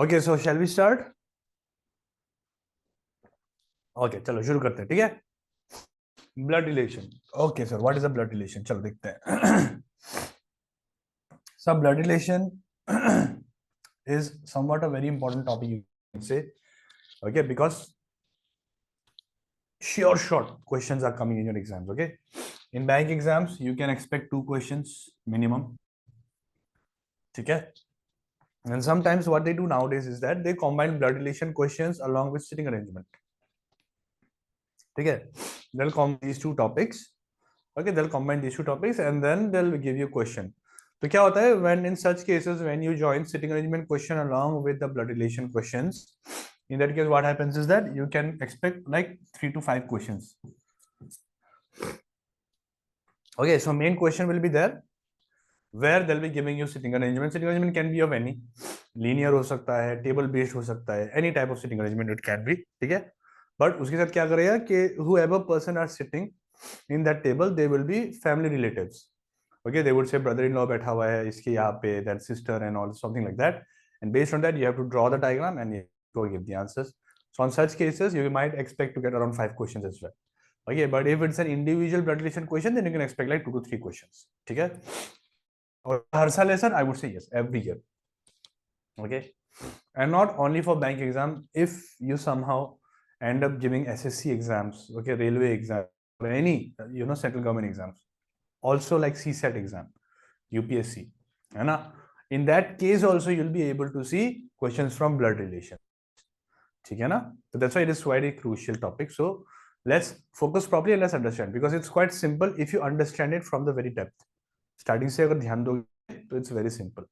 Okay so shall we start? Okay चलो शुरू करते हैं, ठीक है। Blood relation. Okay sir, what is a blood relation? चलो देखते हैं। सब blood relation is somewhat a very important topic, you can say. Okay, because sure short questions are coming in your exams. Okay, in bank exams you can expect 2 questions minimum. Okay, and sometimes what they do nowadays is that they combine blood relation questions along with sitting arrangement. Okay, they'll combine these two topics. Okay, they'll combine these two topics and then they'll give you a question. तो क्या होता है when in such cases when you join sitting arrangement question along with the blood relation questions, in that case what happens is that you can expect like 3 to 5 questions. Okay, so main question will be there where they'll be giving you sitting arrangement. Sitting arrangement can be of any, linear हो सकता है, table based हो सकता है, any type of sitting arrangement it can be, ठीक है। but उसके साथ क्या करेगा कि whoever person are sitting in that table they will be family relatives. Okay, they would say brother-in-law बैठा हुआ है इसके यहाँ पे, then sister and all something like that, and based on that you have to draw the diagram and you go give the answers. So on such cases you might expect to get around 5 questions as well. Okay, but if it's an individual blood relation question then you can expect like 2 to 3 questions, ठीक है। और हर साल है sir? I would say yes, every year. Okay, and not only for bank exam, if you somehow end up giving SSC exams, okay, railway exam, or any central government exams, also like CSET exam, UPSC, है ना, in that case also you'll be able to see questions from blood relation, ठीक है ना। so that's why it is quite a crucial topic. So let's focus properly and let's understand, because it's quite simple if you understand it from the very depth. Starting से अगर ध्यान दोगे तो it's very simple.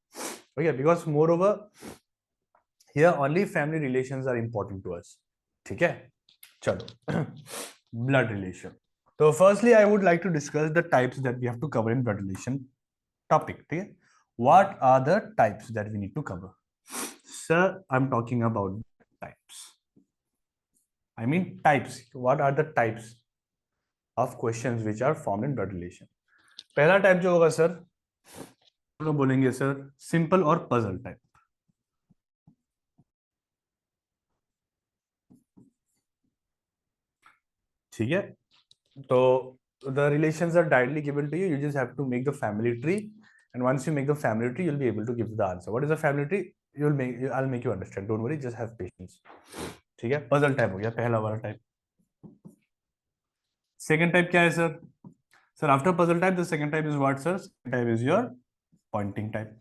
Okay, because moreover here only family relations are important to us, ठीक है। चलो blood relation. So firstly I would like to discuss the types that we have to cover in blood relation topic, ठीक है। What are the types that we need to cover? Sir, I'm talking about types. I mean types. What are the types of questions which are formed in blood relation? पहला type जो होगा sir, तो बोलेंगे sir simple और puzzle type, ठीक है। तो the relations are directly given to you. You just have to make the family tree, and once you make the family tree, you'll be able to give the answer. What is a family tree? I'll make you understand. Don't worry, just have patience. ठीक है, puzzle type हो गया पहला वाला type. Second type क्या है sir? Sir after puzzle type the second type is what sir? Second type is your pointing type.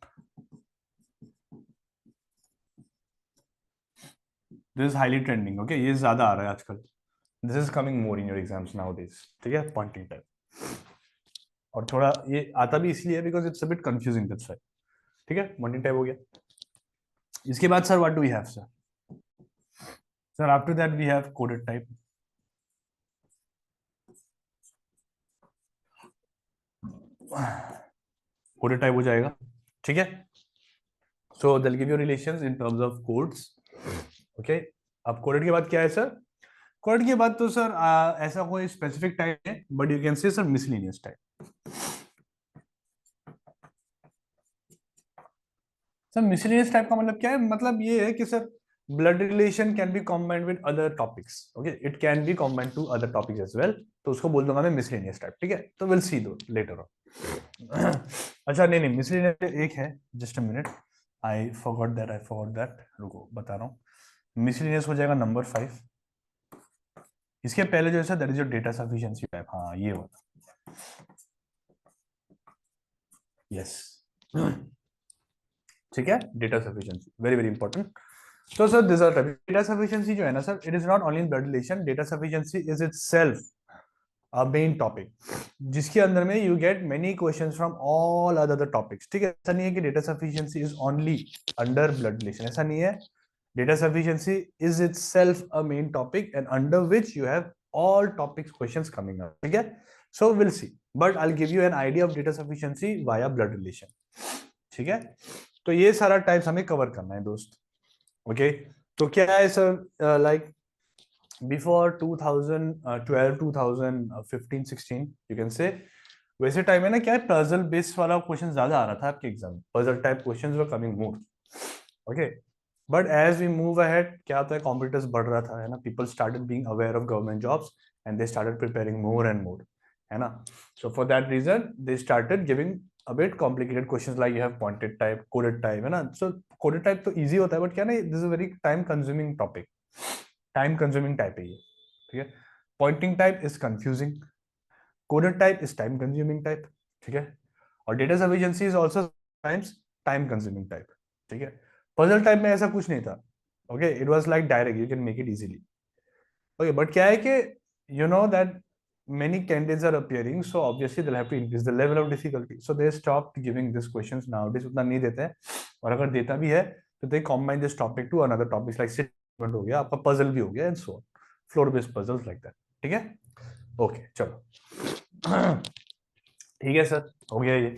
This is highly trending. Okay, ये ज्यादा आ रहा है आजकल. This is coming more in your exams nowadays, ठीक है, पॉइंटिंग टाइप. और थोड़ा ये आता भी इसलिए because it's a bit confusing, that's why. ठीक है, पॉइंटिंग टाइप हो गया. इसके बाद sir what do we have sir? Sir after that we have coded type. Coded type हो जाएगा, ठीक है. So they will give you relations in terms of codes. Okay, अब कोडेड के बाद क्या है सर? कोडेड के बाद तो सर ऐसा कोई स्पेसिफिक टाइप है, but you can say sir miscellaneous type. Sir miscellaneous type का मतलब क्या है? मतलब ये है कि sir blood relation can be combined with other topics. Okay, it can be combined to other topics as well. तो उसको बोल दूंगा मैं मिसलिनियस टाइप, ठीक है. तो विल सी दो लेटर ऑन. अच्छा नहीं नहीं, मिसलिनियस एक है, just a minute, I forgot that. रुको बता रहा हूँ. मिसलिनियस हो जाएगा नंबर 5. इसके पहले जो है sir that is your data sufficiency type. हाँ ये होगा, यस, ठीक है. Data sufficiency very very important. तो sir this are data sufficiency जो है ना sir, it is not only in blood relation. Data sufficiency is itself a main topic, जिसके अंदर में you get many questions from all other topics. ठीक है, ऐसा नहीं है कि data sufficiency is only under blood relation, ऐसा नहीं है. Data sufficiency is itself a main topic and under which you have all topics questions coming up. ठीक है, so we'll see, but I'll give you an idea of data sufficiency via blood relation. ठीक है, तो ये सारा types हमें cover करना है दोस्त. ओके, तो क्या है sir, like before 2012 2015 16 you can से, वैसे टाइम में ना क्या है, पजल बेस्ड वाला क्वेश्चन ज्यादा आ रहा था आपके exam. Puzzle type questions were coming more. Okay, but as we move ahead क्या होता है, कॉम्पिटिटर्स बढ़ रहा था, है ना, people started being aware of government jobs and they started preparing more and more, है ना. So for that reason they started giving a bit complicated questions like you have pointed type, coded type, है ना. So coded type तो easy होता है, but क्या ना, this is a very time consuming topic, time consuming type है ये, ठीक है. Pointing type is confusing, coded type is time consuming type, ठीक है. और data sufficiency is also sometimes time consuming type, ठीक है. Puzzle type में ऐसा कुछ नहीं था, okay, it was like direct, you can make it easily, okay. But क्या है कि you know that many candidates are appearing, so obviously they'll have to increase the level of difficulty, so they stopped giving these questions nowadays, उतना नहीं देते हैं. और अगर देता भी है तो they combine this topic to another topics like statement हो गया, आपका puzzle भी हो गया, and so on, floor based puzzles like that, ठीक है. ओके चलो. ठीक है सर, हो गया ये,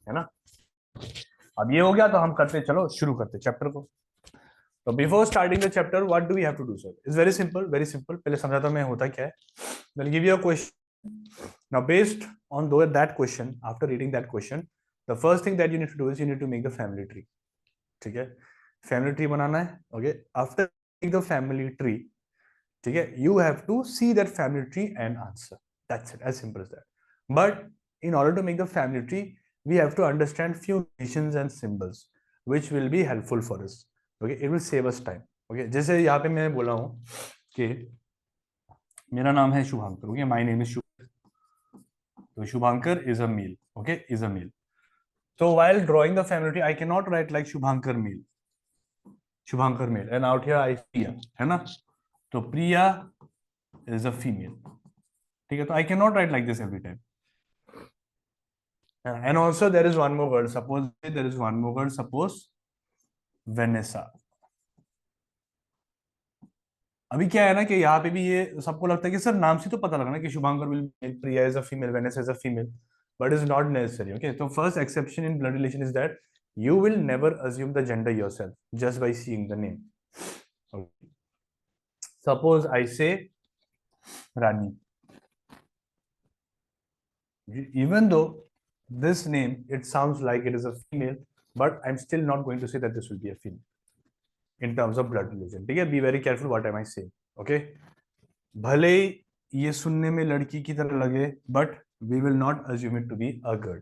है ना. अब ये हो गया तो हम करते, चलो शुरू करते चैप्टर को. तो before starting the chapter what do we have to do sir? It's very simple, very simple. पहले समझाता हूं मैं होता क्या है. Will give you a question. Now based on do that question, after reading that question, the first thing that you need to do is you need to make the family tree, ठीक है. Family tree बनाना है, okay. After the family tree, ठीक है, you have to see that family tree and answer. That's it, as simple as that. But in order to make the family tree, we have to understand few notations and symbols which will be helpful for us, okay. It will save us time, okay. जैसे यहाँ पे मैं बोला हूँ कि मेरा नाम है Shubhankar, okay, my name is शुभ, तो Shubhankar is a male, okay, is a male. So while drawing the family tree I cannot write like Shubhankar male, Shubhankar male, and out here I see, है ना, तो प्रिया is a female, ठीक है. तो I cannot write like this every time. And also there is one more word, suppose there is one more word, suppose Vanessa. अभी क्या है ना कि यहाँ पे भी ये सबको लगता है कि सर नाम से तो पता लगा ना कि Shubhankar will male, Priya is a female, Vanessa is a female, but is not necessary, okay. तो first exception in blood relation is that you will never assume the gender yourself just by seeing the name, okay. Suppose I say Rani, even though this name it sounds like it is a female, but I'm still not going to say that this will be a female in terms of blood relation, ठीक है. Be very careful what am I saying, okay. भले ये सुनने में लड़की की तरह लगे, but we will not assume it to be a girl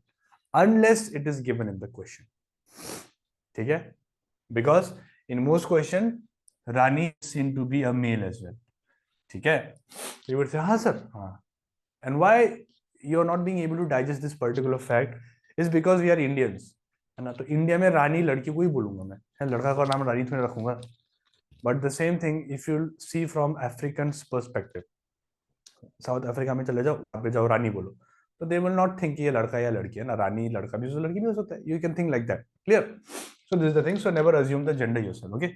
unless it is given in the question, ठीक है. Because in most question Rani is seen to be a male as well, ठीक है. You would say हाँ sir, हाँ. And why you are not being able to digest this particular fact is because we are Indians, है ना. तो India में रानी लड़की को ही बोलूंगा मैं, है, लड़का का नाम रानी थोड़ी रखूंगा. But the same thing if you see from African perspective, South Africa में चले जाओ, वहां पे जाओ रानी बोलो, तो दे विल नॉट थिंक ये लड़का या लड़की है ना. रानी लड़का भी हो, लड़की भी हो सकता है. You can think like that, clear. So this the thing, so never assume the gender yourself, okay.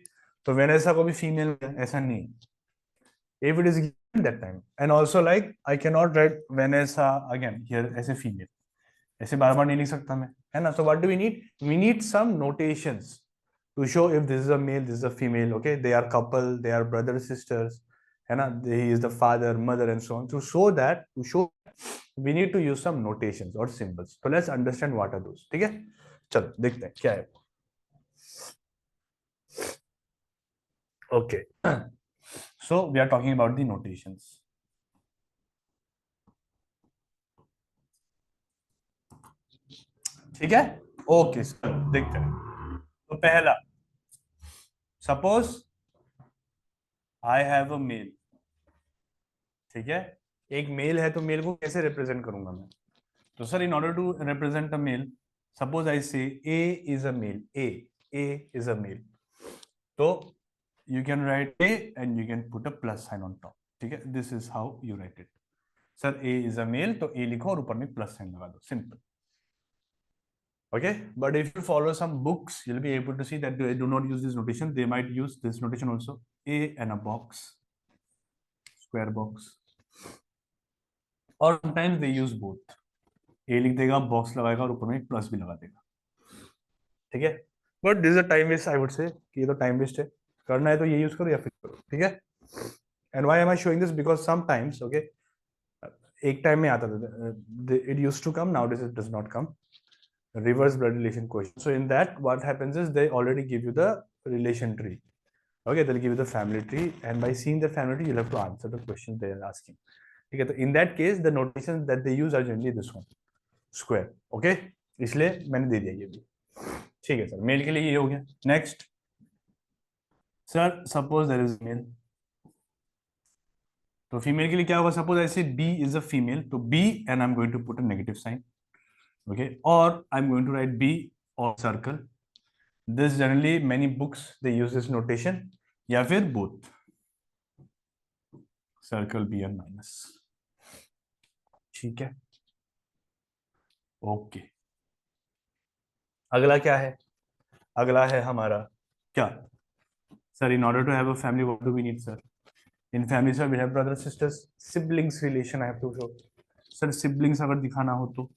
तो वेनेसा को भी फीमेल ऐसा नहीं, if it is given that time. And also like I cannot write Vanessa again here as a female, ऐसे बार बार नहीं लिख सकता मैं, है ना. So what do we need? We need some notations to show if this is a male, this is a female, okay. They are couple, they are brothers sisters, है ना. He is the father, mother, and so on. To show that, we need to use some notations or symbols. So let's understand what are those, ठीक है. चलो देखते हैं क्या है. Okay. So we are talking about the notations. ठीक है, okay. देखते हैं. तो पहला, suppose I have a male, ठीक है. एक मेल है, तो मेल को कैसे रिप्रेजेंट करूंगा मैं? तो sir in order to represent a male, suppose I say A is a male, A is a male, तो you can write A and you can put a plus sign on top, ठीक है. This is how you write it. Sir A is a male, तो A लिखो और ऊपर में plus sign लगा दो, simple. Okay, but if you follow some books, you'll be able to see that they do not use this notation. They might use this notation also. A and a box, square box, or sometimes they use both. A लिख देगा, box लगाएगा और ऊपर में plus भी लगा देगा, ठीक है. But this is a time waste, I would say कि ये तो time waste है. करना है तो ये यूज करो या फिर करो, ठीक है. And why am I showing this? Because sometimes, okay, एक टाइम में आता था, it used to come, nowadays it does not come. Reverse blood relation question. So in that, what happens is they already give you the relation tree. Okay, they'll give you the family tree, and by seeing the family tree, you'll have to answer the question they are asking. Okay, so in that case, the notations that they use are generally this one, square. Okay, इसलिए मैंने दे दिया ये भी. ठीक है sir, mail के लिए ये हो गया. Next sir, suppose there is male, तो फीमेल के लिए क्या होगा? सपोज ऐसे बी इज अ फीमेल, तो B and I am going to put a negative sign. Okay, और I am going to write B और circle. This generally many books they use this notation, या फिर both, circle B and minus. ठीक है, okay. अगला क्या है? अगला है हमारा क्या sir? In order to have a family what do we need sir? In family sir we have brother sisters, siblings relation I have to show. Sir siblings अगर दिखाना हो तो,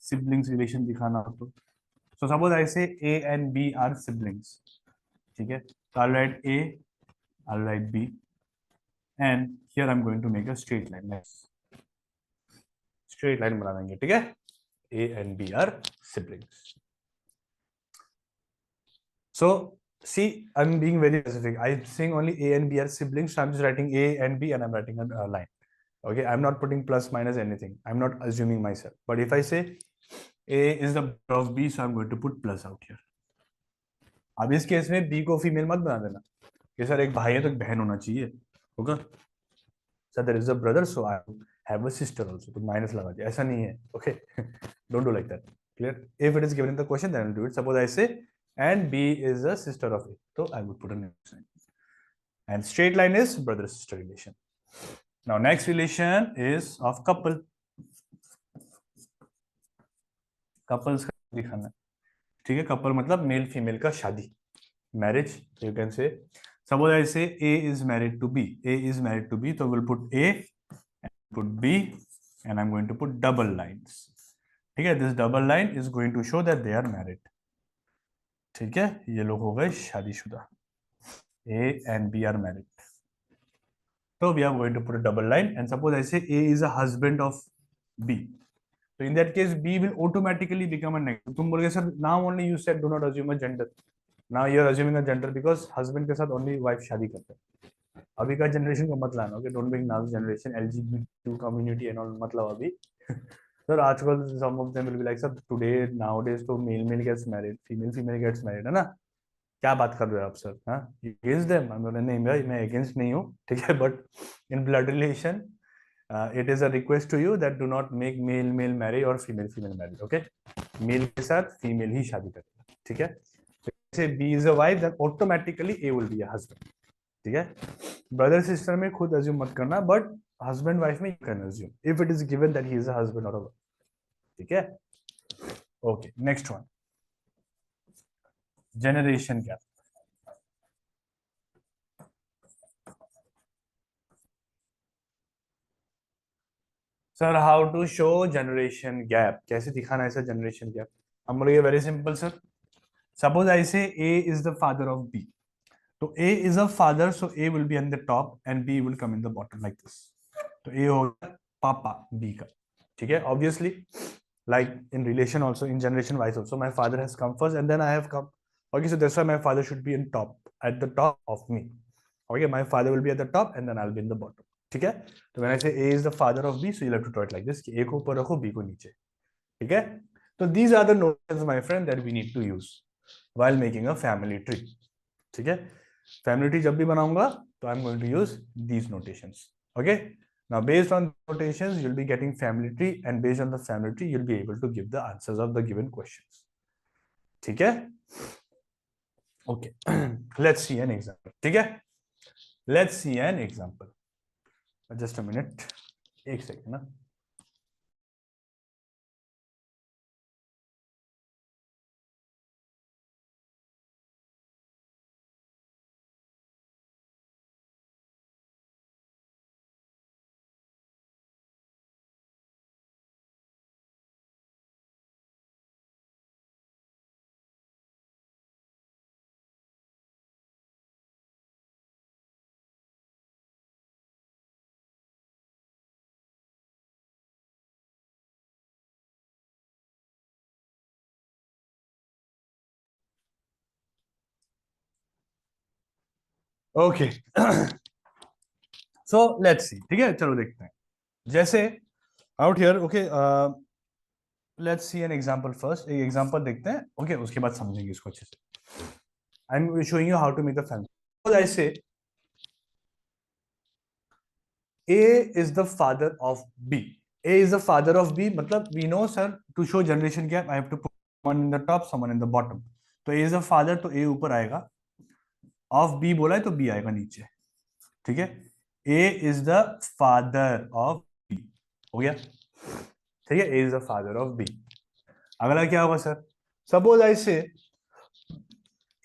सिबलिंग्स रिलेशन दिखाना हो तो, सो suppose I say A and B are siblings. ठीक है, तो I write A, I write B, and here I am going to make a straight line. Straight line बना देंगे. ठीक है, A and B are siblings. So see, I'm being very specific. I'm saying only A and B are siblings. So I'm just writing A and B and I'm writing a line. Okay, I'm not putting plus minus anything. I'm not assuming myself. But if I say A is the brother of B, so I'm going to put plus out here. अब इस case में B को female मत बना देना कि sir एक भाई है तो एक बहन होना चाहिए. होगा sir there is a brother so I have a sister also, तो माइनस लगा दिया. ऐसा नहीं है. Okay, don't do like that. Clear? If it is given in the question then I will do it. Suppose I say and B is a sister of A, so I would put a next sign. And straight line is brother sister relation. Now next relation is of couple. Couples का दिखाना है. ठीक है, couple मतलब male female का शादी, marriage. You can say suppose I say A is married to B. A is married to B, so we'll put A and put B and I'm going to put double lines. ठीक है, this double line is going to show that they are married. ठीक है, ये लोग हो गए शादीशुदा. A and B are married. So we are going to put a double line, and suppose I say A is a husband of B. So in that case, B will automatically become a negative. तुम बोलोगे sir, now only you said do not assume a gender. Now you are assuming a gender because husband के साथ only wife शादी करते हैं. अभी का generation को मत लाना. Okay, don't bring now generation LGBT community and all मतलब अभी. सर आजकल some of them will be like sir today nowadays तो male gets married, female gets married है ना? क्या बात कर रहे हो आप सर? हाँ, अगेंस्ट देम? नहीं भाई, मैं अगेंस्ट नहीं हूँ. ठीक है, but in blood relation it is a request to you that do not make male male marry और female female marry. Okay, male के साथ फीमेल ही शादी करेगा. ठीक है, जैसे B is a wife then automatically A will be a husband. ठीक है, ब्रदर सिस्टर में खुद अज्यूम मत करना, बट हस्बैंड वाइफ में you can assume if it is given that he is a husband और अ वाइफ. ठीक है, okay. Next one, generation gap. Sir how to show generation gap, कैसे दिखाना है सर जनरेशन गैप? हम बोलेंगे very simple sir. Suppose I say A is the father of B, तो A is a father so A will be on the top and B will come in the bottom like this. तो A होगा पापा B का. ठीक है, obviously like in relation also, in generation wise also, my father has come first and then I have come. Okay, so that's why my father should be in top, at the top of me. Okay, my father will be at the top and then I'll be in the bottom. ठीक है, तो when I say A is the father of B, so you'll have to draw it like this, कि A को ऊपर रखो, B को नीचे. ठीक है, तो these are the notions my friend that we need to use while making a family tree. ठीक है, family tree जब भी बनाऊंगा तो I'm going to use these notations. Okay, now based on notations you'll be getting family tree, and based on the family tree you'll be able to give the answers of the given questions. ठीक है, okay. Let's see an example. ठीक है, let's see an example. Just a minute, एक second ना. Okay so let's see, ठीक है, चलो देखते हैं. जैसे out here, okay, let's see an example first. एक एग्जांपल देखते हैं, ओके, उसके बाद समझेंगे इसको अच्छे से. I am showing you how to make the family. ऐसे A is the father of B. A is the father of B, मतलब we know sir, to show generation gap I have to put one in the top, someone in the bottom. तो A is the father, तो A ऊपर आएगा. Of B बोला है तो B आएगा नीचे. ठीक है. A is the father of B. हो गया. ठीक है. A is the father of B. अगला क्या होगा sir? Suppose I say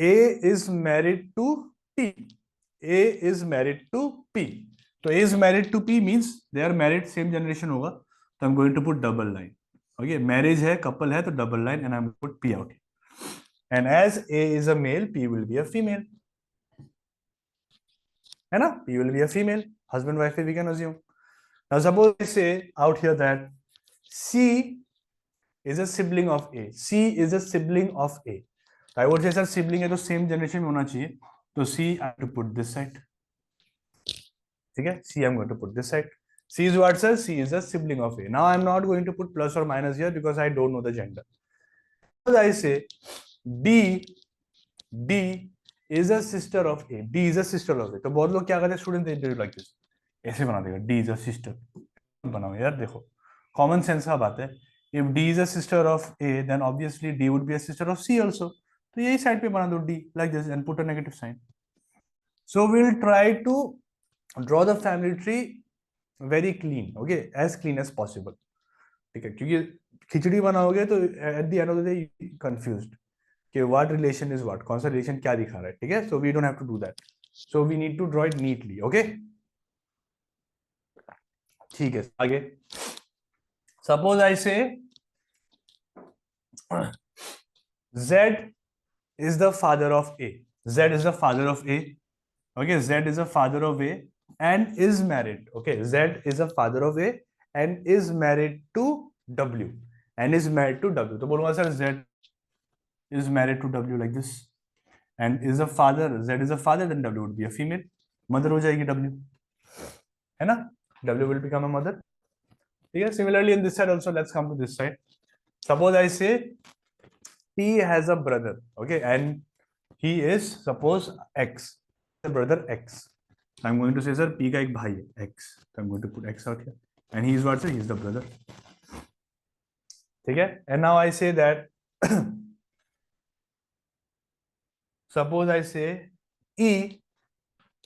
A is married to P. A is married to P. तो A is married to P means they are married, same generation होगा. तो I'm going to put double line. Okay, marriage है, couple है, तो double line, and I'm going to put P out here. And as A is a male, P will be a female. है ना? P will be a female. Husband wife we can assume. Now suppose I say out here that C is a sibling of A. C is a sibling of A. I would say sir sibling है तो same generation में होना चाहिए. तो C I have to put this side. ठीक है. C I'm going to put this side. C is what sir? C is a sibling of A. Now I'm not going to put plus or minus here because I don't know the gender. Suppose I say D is a sister of A. D is a sister of A. तो बहुत लोग क्या करते हैं student, they do like this. ऐसे बना देगा D is a sister. बनाओ यार, देखो कॉमन सेंस का बात है. If D is a sister of A, then obviously D would be a sister of C also. तो यही साइड पे बना दो D like this and put a negative sign. So we'll try to draw the family tree very clean, okay, as clean as possible. ठीक है, क्योंकि खिचड़ी बनाओगे तो at the end of the day confused कि what relation is what, कौन सा relation क्या दिखा रहा है. ठीक है, so we don't have to do that. So we need to draw it neatly, okay. ठीक है, आगे. Suppose I say Z is the father of A. Z is the father of A. Okay, Z is the father of A and is married. Okay, Z is the father of A and is married to W. And is married to W. तो बोलूंगा sir Z is married to W like this. And is a father. Z is a father, then W would be a female. Mother हो जाएगी W. है ना? W will become a mother. ठीक है. Similarly in this side also, let's come to this side. Suppose I say P has a brother. Okay, and he is suppose X. The brother X. I'm going to say sir P का एक भाई है X. So I'm going to put X out here. And he is what sir? He is the brother. ठीक है. And now I say that suppose I say E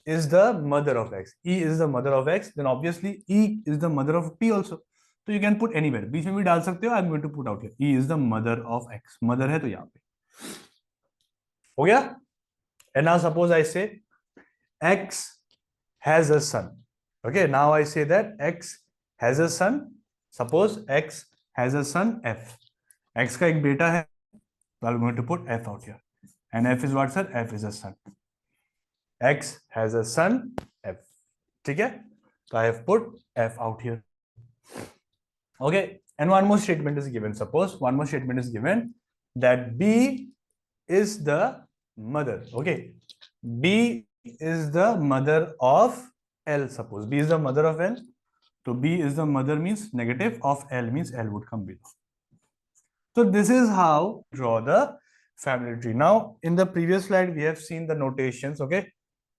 is the mother of X. E is the mother of X. Then obviously E is the mother of P also. So you can put anywhere. बीच में भी डाल सकते हो. I'm going to put out here. E is the mother of X. Mother है तो यहाँ पे. हो गया? And now suppose I say X has a son. Okay, now I say that X has a son. Suppose X has a son F. X का एक बेटा है. So I'm going to put F out here. And F is what sir? F is a son. X has a son F. ठीक है? So I have put F out here. Okay, and one more statement is given. Suppose one more statement is given that B is the mother. Okay, B is the mother of L. Suppose B is the mother of L. So B is the mother means negative of L means L would come below. So this is how draw the family tree. Now in the previous slide we have seen the notations. Okay,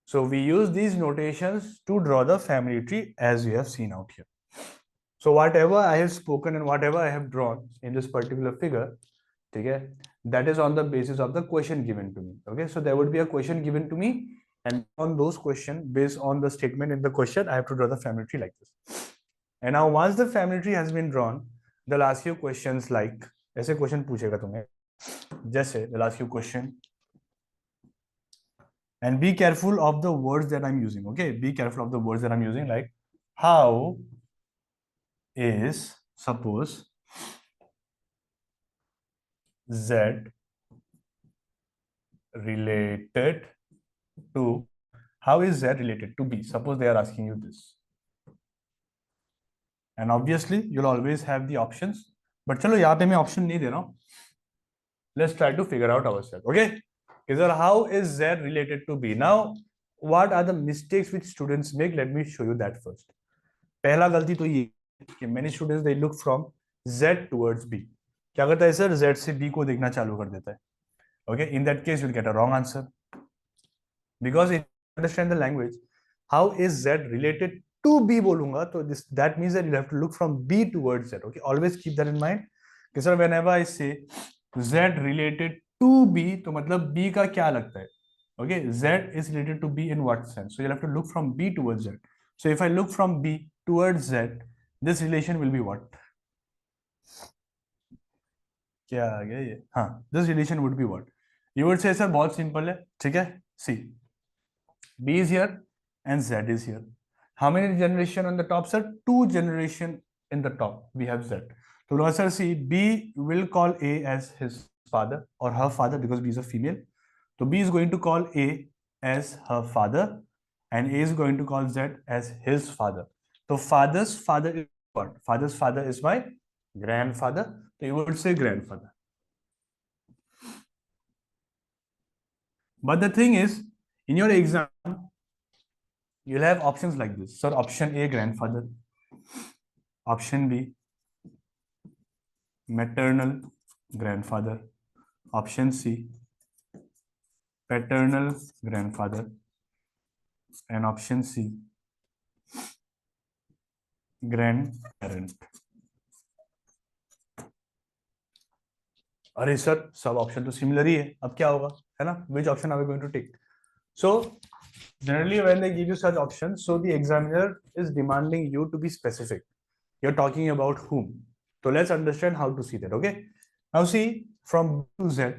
so we use these notations to draw the family tree as we have seen out here. So whatever I have spoken and whatever I have drawn in this particular figure, okay, that is on the basis of the question given to me. Okay, so there would be a question given to me, and on those questions, based on the statement in the question, I have to draw the family tree like this. And now once the family tree has been drawn, they'll ask you questions like, ऐसे question पूछेगा तुम्हें, जैसे they'll ask you question, and be careful of the words that I'm using. Okay, be careful of the words that I'm using, like how is suppose Z related to, how is Z related to B? Suppose they are asking you this. And obviously you'll always have the options, but चलो यहाँ पे मैं option नहीं दे रहा हूँ. Let's try to figure out ourselves. Okay, sir, how is Z related to B? Now what are the mistakes which students make? Let me show you that first. पहला गलती तो ये कि many students they look from Z towards B. क्या करता है sir? Z से B को देखना चालू कर देता है. Okay, in that case you'll get a wrong answer because if you understand the language, how is Z related to B बोलूंगा तो this that means that you have to look from B towards Z. Okay, always keep that in mind. कि sir whenever I say Z related to B तो मतलब B का क्या लगता है? Okay, Z is related to B in what sense? So you'll have to look from B towards Z. So if I look from B towards Z, this relation will be what? क्या आ गया ये? हाँ, this relation would be what? You would say sir बहुत simple है, ठीक है? See, B is here and Z is here. How many generation on the top, sir? 2 generation in the top. We have Z. So sir, see, B will call A as his father or her father because B is a female. So B is going to call A as her father and A is going to call Z as his father. So father's father is what? Father's father is my grandfather. So you would say grandfather. But the thing is, in your exam, you'll have options like this. Sir, option A, grandfather. Option B, maternal grandfather. Option C, paternal grandfather. And option C, grandparent. अरे sir सब option तो similar ही है, अब क्या होगा, है ना? Which option are we going to take? So generally when they give you such options, so the examiner is demanding you to be specific. You're talking about whom? So let's understand how to see that. Okay, now see from B to Z.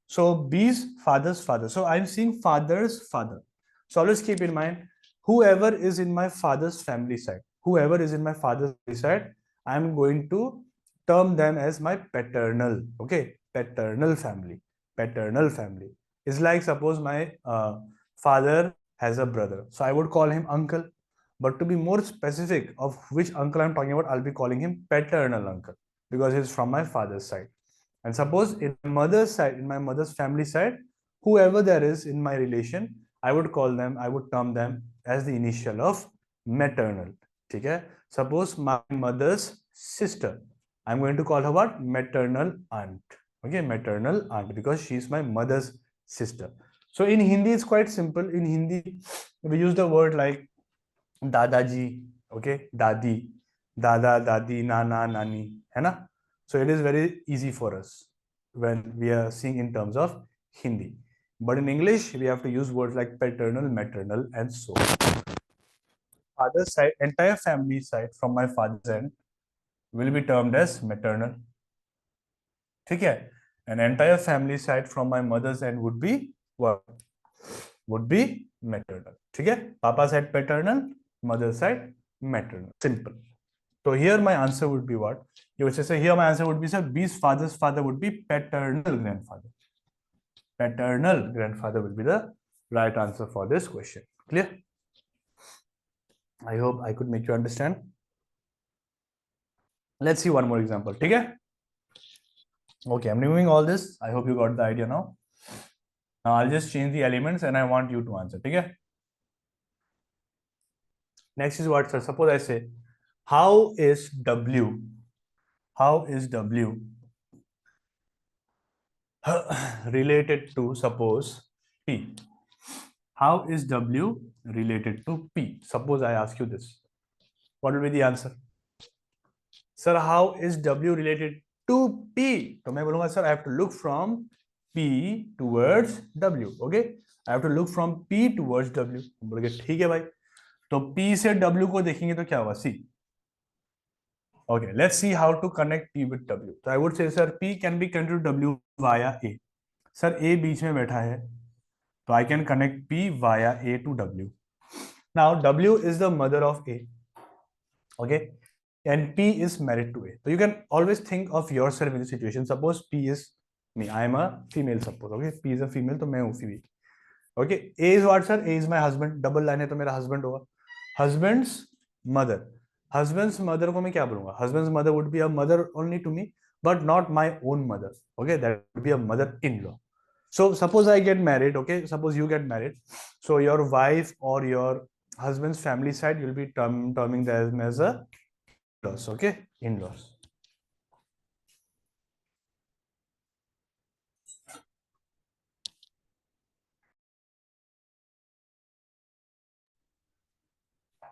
So B's father's father. So I'm seeing father's father. So always keep in mind, whoever is in my father's family side, whoever is in my father's family side, I'm going to term them as my paternal. Okay, paternal family. Paternal family is like, suppose my father has a brother, so I would call him uncle. But to be more specific of which uncle I'm talking about, I'll be calling him paternal uncle because he's from my father's side. And suppose in my mother's side, in my mother's family side, whoever there is in my relation, I would call them, I would term them as the initial of maternal. Okay? Suppose my mother's sister, I'm going to call her what? Maternal aunt. Okay, maternal aunt because she's my mother's sister. So in Hindi, it's quite simple. In Hindi, we use the word like दादाजी, okay, दादी, दादा, दादी, नाना, नानी, है ना? So it is very easy for us when we are seeing in terms of Hindi. But in English, we have to use words like paternal, maternal, and so on. Father's side, entire family side from my father's end will be termed as maternal. ठीक है? An entire family side from my mother's end would be what? Would be maternal. ठीक है? Papa side paternal, mother side maternal. Simple. So here my answer would be what? You would say here my answer would be, sir, B's father's father would be paternal grandfather. Paternal grandfather will be the right answer for this question. Clear? I hope I could make you understand. Let's see one more example. Okay? Okay, I'm removing all this. I hope you got the idea now. Now I'll just change the elements and I want you to answer. Okay? Next is what, sir? Suppose I say, how is W related to, suppose, P? How is W related to P? Suppose I ask you this. What will be the answer? Sir, how is W related to P? तो मैं बोलूंगा, sir, I have to look from P towards W. Okay? I have to look from P towards W. बोलोगे ठीक है भाई. तो P से W को देखेंगे तो क्या होगा? See. Okay, let's see how to connect P with W. So I would say, sir, P can be connected to W via A. Sir, A बीच में बैठा है, so I can connect P via A to W. Now W is the mother of A. Okay, and P is married to A. So you can always think of yourself in this situation. Suppose P is me. I am a female. Suppose. Okay, P is a female, तो मैं हूँ female. Okay, A is what, sir? A is my husband. Double line है तो मेरा husband होगा. Husband's mother. Husband's mother को मैं क्या बोलूँगा? Husband's mother would be a mother only to me, but not my own mother. Okay, that would be a mother-in-law. So suppose I get married, okay? Suppose you get married. So your wife or your husband's family side, you'll be terming them as a in-laws, okay? In-laws.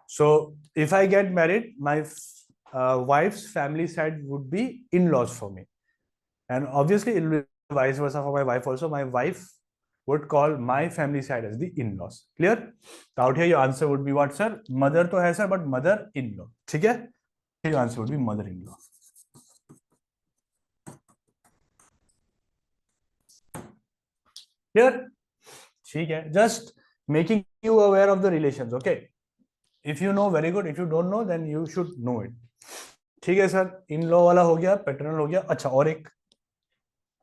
So if I get married, my wife's family side would be in-laws for me. And obviously it will be vice versa for my wife also. My wife would call my family side as the in-laws. Clear? So out here your answer would be what, sir? Mother to hai sir, but mother-in-law. ठीक है? Your answer would be mother-in-law. Clear? ठीक है? Just making you aware of the relations. Okay? If you know, very good. If you don't know, then you should know it. ठीक है sir, in law वाला हो गया, paternal हो गया. अच्छा, और एक,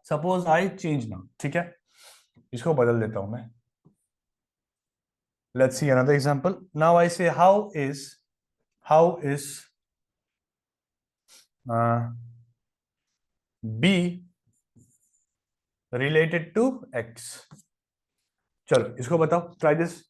सपोज आई चेंज नाउ. ठीक है, इसको बदल देता हूं मैं. Let's see another example. Now I say how is B related to X. चलो इसको बताओ, try this.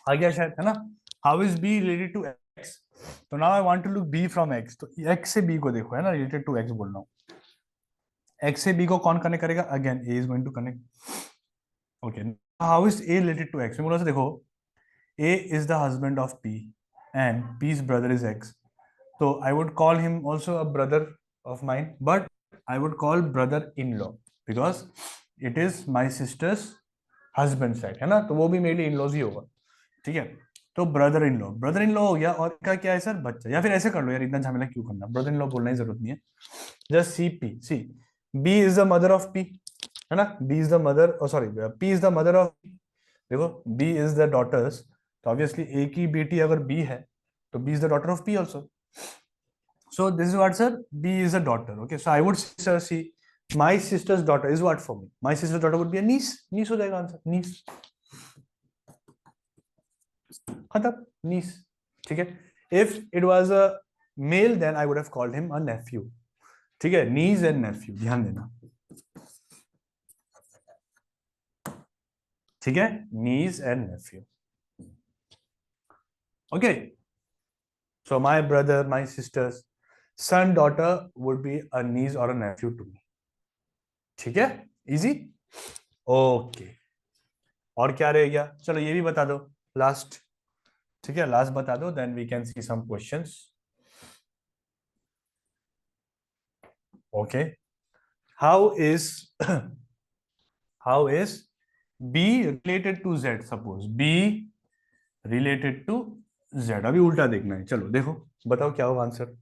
आ गया शायद, है ना? How is B related to X. तो now I want to look B from X. तो एक्स से बी को देखो, है ना, रिलेटेड टू एक्स बोल रहा हूँ. एक्स से बी को कौन कनेक्ट करेगा? Again A is going to connect. Okay, how is A related to X? बोला से देखो, A is the husband of P and P's brother is X. So I would call him also a brother of mine, but I would call brother-in-law because it is my sister's husband side, है ना? तो वो भी मेरे लिए in-laws ही होगा. ठीक है, तो ब्रदर इन लॉ हो गया. और का क्या है सर? बच्चा. या फिर ऐसे कर लो यार, इतना झमेला क्यों करना, ब्रदर इन लॉ बोलना ही जरूरत नहीं है. Just see P. See B is the mother of P, है ना? B is the mother, sorry, P is the mother of. देखो, बी इज द डॉटर्स, तो ऑब्वियसली ए की बेटी अगर बी है तो B is the daughter of P also. So this is what, sir? B is a daughter. Okay, so I would say, sir, see, my sister's daughter is what for me? My sister's daughter would be a niece. Niece हो जाएगा answer. Niece. खत्म. Niece. ठीक है. If it was a male, then I would have called him a nephew. ठीक है. Niece and nephew. ध्यान देना. ठीक है. Niece and nephew. Okay. So my brother, my sister's son, daughter would be a niece or a nephew to me. ठीक है. Easy. Okay. और क्या रह गया? चलो ये भी बता दो लास्ट. ठीक है, लास्ट बता दो, then we can see some questions. Okay. How is how is B related to Z? Suppose B related to Z. अभी उल्टा देखना है, चलो देखो बताओ क्या होगा आंसर.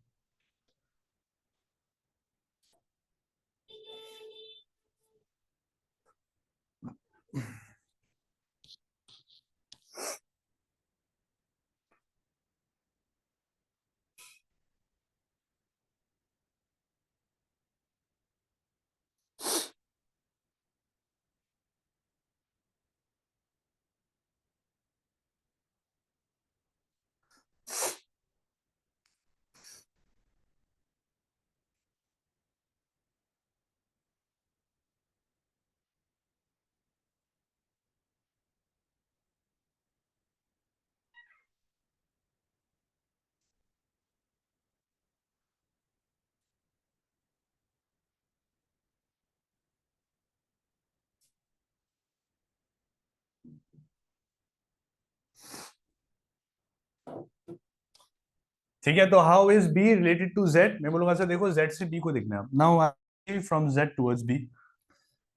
ठीक है, तो how is B related to Z. मैं बोलूंगा सर देखो जेड से बी को देखना है. Now from Z towards B.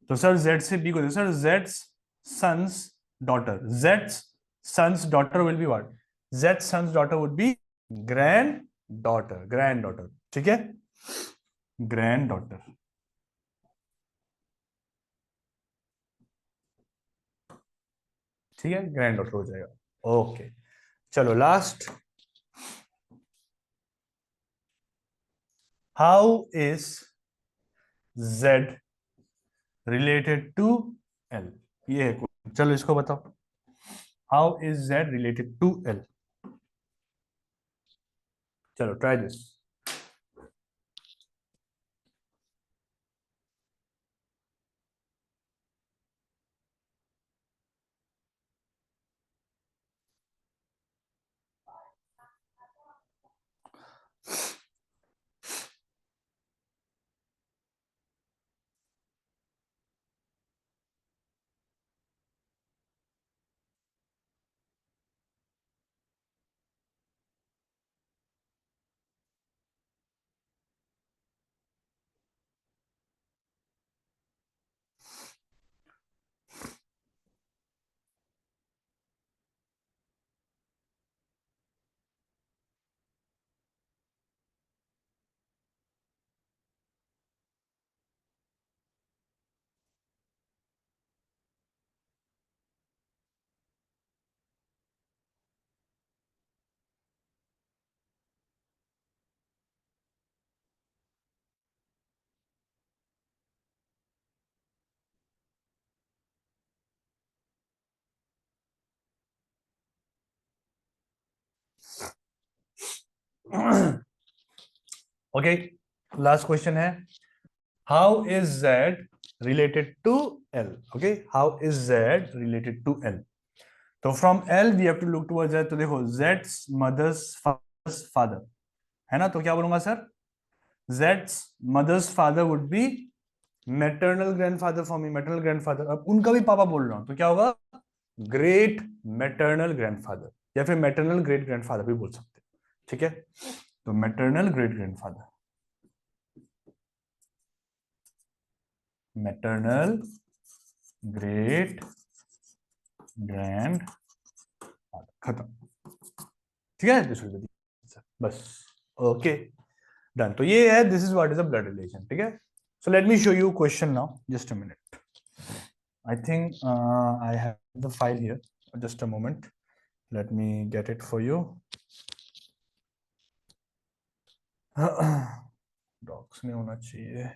तो सर जेड से बी को देखो sir. Jades sons daughter. Jades sons daughter will be what? Z sons daughter would be grand daughter. Grand daughter. ठीक है, ग्रैंड डॉटर. ठीक है, ग्रैंड डॉटर हो जाएगा. ओके, चलो last. How is Z related to L. ये है, चलो इसको बताओ. How is Z related to L. चलो try this. Okay, last question है. How is Z related to L. Okay, how is Z related to L. तो from L we have to look towards Z. तो देखो Jades mother's father है ना. तो क्या बोलूंगा सर? जेड्स mother's father would be maternal grandfather for me. Maternal grandfather. अब उनका भी पापा बोल रहा हूं तो क्या होगा? ग्रेट मैटरनल ग्रैंडफादर, या फिर मैटरनल ग्रेट ग्रैंडफादर भी बोल सकते हैं. ठीक है, तो maternal great grandfather. Maternal great grand खत्म. ठीक है, दिस विल बी बस. Okay, done. तो ये है, this is what is a blood relation. ठीक है, so let me show you question now. Just a minute. I think I have the file here. Just a moment, let me get it for you. Docs में होना चाहिए.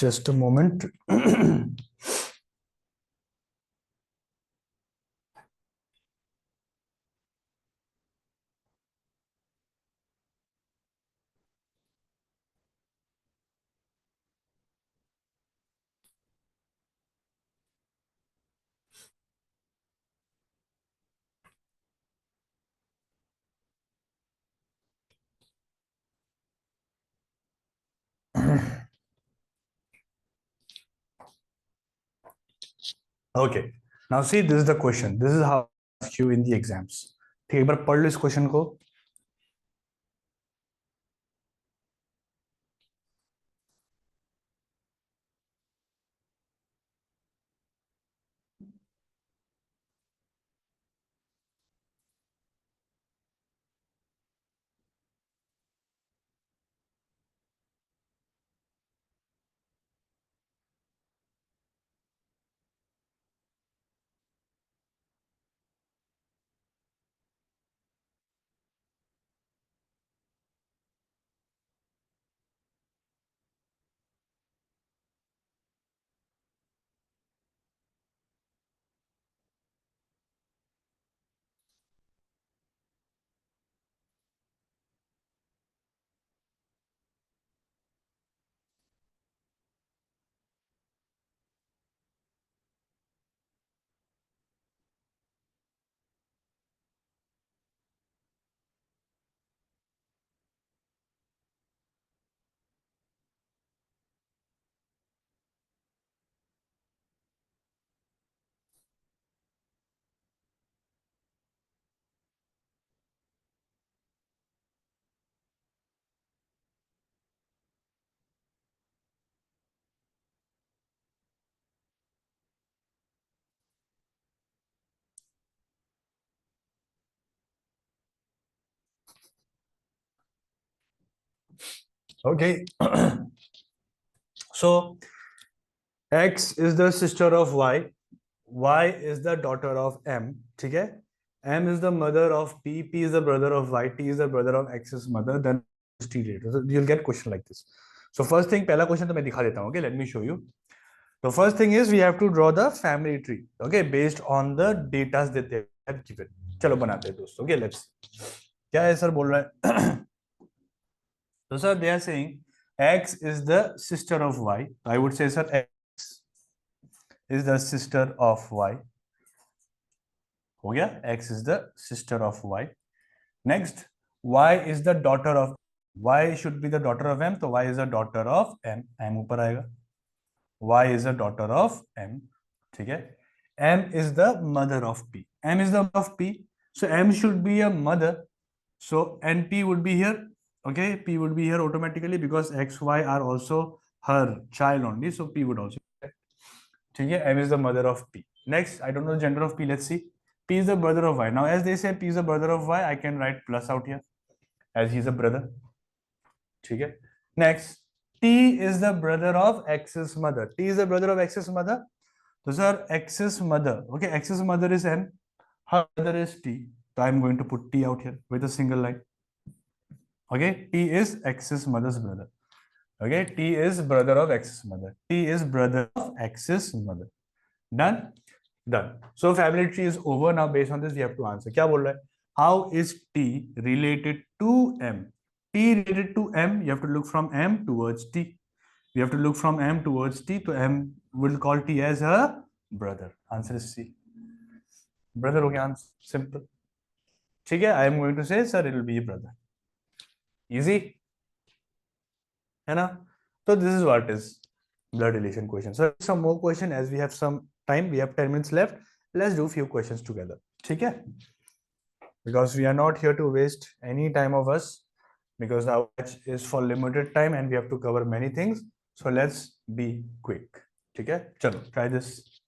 Just a moment. Okay, now see, this is the question, this is how I ask you in the exams. ठीक है, एक बार पढ़ लो इस question को. Okay. So x is the sister of y is the daughter of m. ठीक है, m is the mother of p is the brother of y, t is the brother of x's mother, then t later. So you'll get question like this. So first thing, पहला question तो मैं दिखा देता हूँ. Okay, let me show you. The first thing is we have to draw the family tree. Okay, based on the data that they have given. चलो बनाते हैं दोस्तों. Okay, let's see. क्या है सर बोल रहा है? So sir, they are saying x is the sister of y. I would say sir, x is the sister of y. हो गया? X is the sister of y. Next, y is the daughter of, y should be the daughter of m, तो y is the daughter of m. m ऊपर आएगा. y is the daughter of m. ठीक है? m is the mother of p. m is the mother of p, so m should be a mother. So np would be here. Okay, p would be here automatically because x y are also her child only, so p would also. ठीक है? m is the mother of p. Next, I don't know the gender of p. Let's see. P is the brother of y. Now, as they say, P is the brother of y, I can write plus out here as he's a brother. ठीक है? Next, T is the brother of X's mother. T is the brother of X's mother. So, sir, X's mother. Okay, X's mother is N. Her mother is T. So, I'm going to put T out here with a single line. Okay, T is X's mother's brother. Okay, T is brother of X's mother. T is brother of X's mother. Done. Done. So family tree is over. Now based on this we have to answer. क्या बोल रहा है? How is T related to M? T related to M, you have to look from M towards T. You have to look from M towards T. So M will call T as her brother. Answer is C. Brother हो गया answer. Simple. ठीक है? I am going to say sir it will be brother. Easy. है ना? So this is what is blood relation question. So some more question as we have some time. We have 10 minutes left. Let's do few questions together. ठीक है? Because we are not here to waste any time of us, because our batch is for limited time and we have to cover many things. So let's be quick. ठीक है? चलो, try this.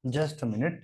Just a minute.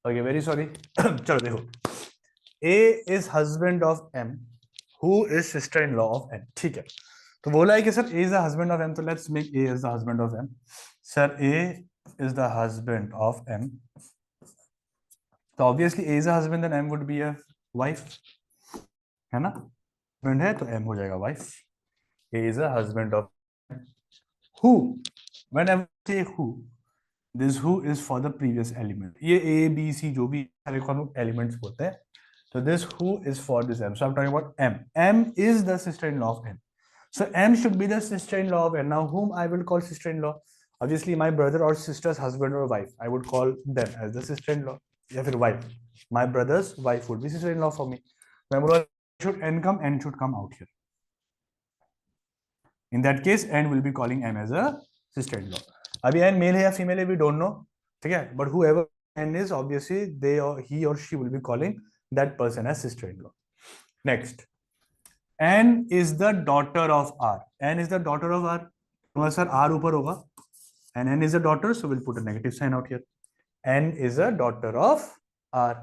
Okay, very sorry. चलो देखो. A is husband of M, who is sister-in-law of M. ठीक है. तो बोला है कि sir A is the husband of M, तो let's make A as the husband of M. Sir, A is the husband of M. तो obviously A is a husband, then M would be a wife, है ना? Husband है तो M हो जाएगा wife. A is a husband of who. Whenever I say who, this who is for the previous element. ये A, B, C जो भी सारे को हम elements बोलते हैं. So this who is for this M. So I'm talking about M. M is the sister-in-law of M. So M should be the sister-in-law of M. Now whom I will call sister-in-law? Obviously my brother or sister's husband or wife. I would call them as the sister-in-law. या फिर wife. My brother's wife would be sister-in-law for me. Remember, should N come? N should come out here. In that case, N will be calling M as a sister-in-law. अभी N male है या female है we don't know. ठीक है? But whoever N is, obviously they or he or she will be calling that person as sister-in-law. Next, N is the daughter of R. N is the daughter of R. तो sir R ऊपर होगा. And N is a daughter, so we'll put a negative sign out here. N is a daughter of R.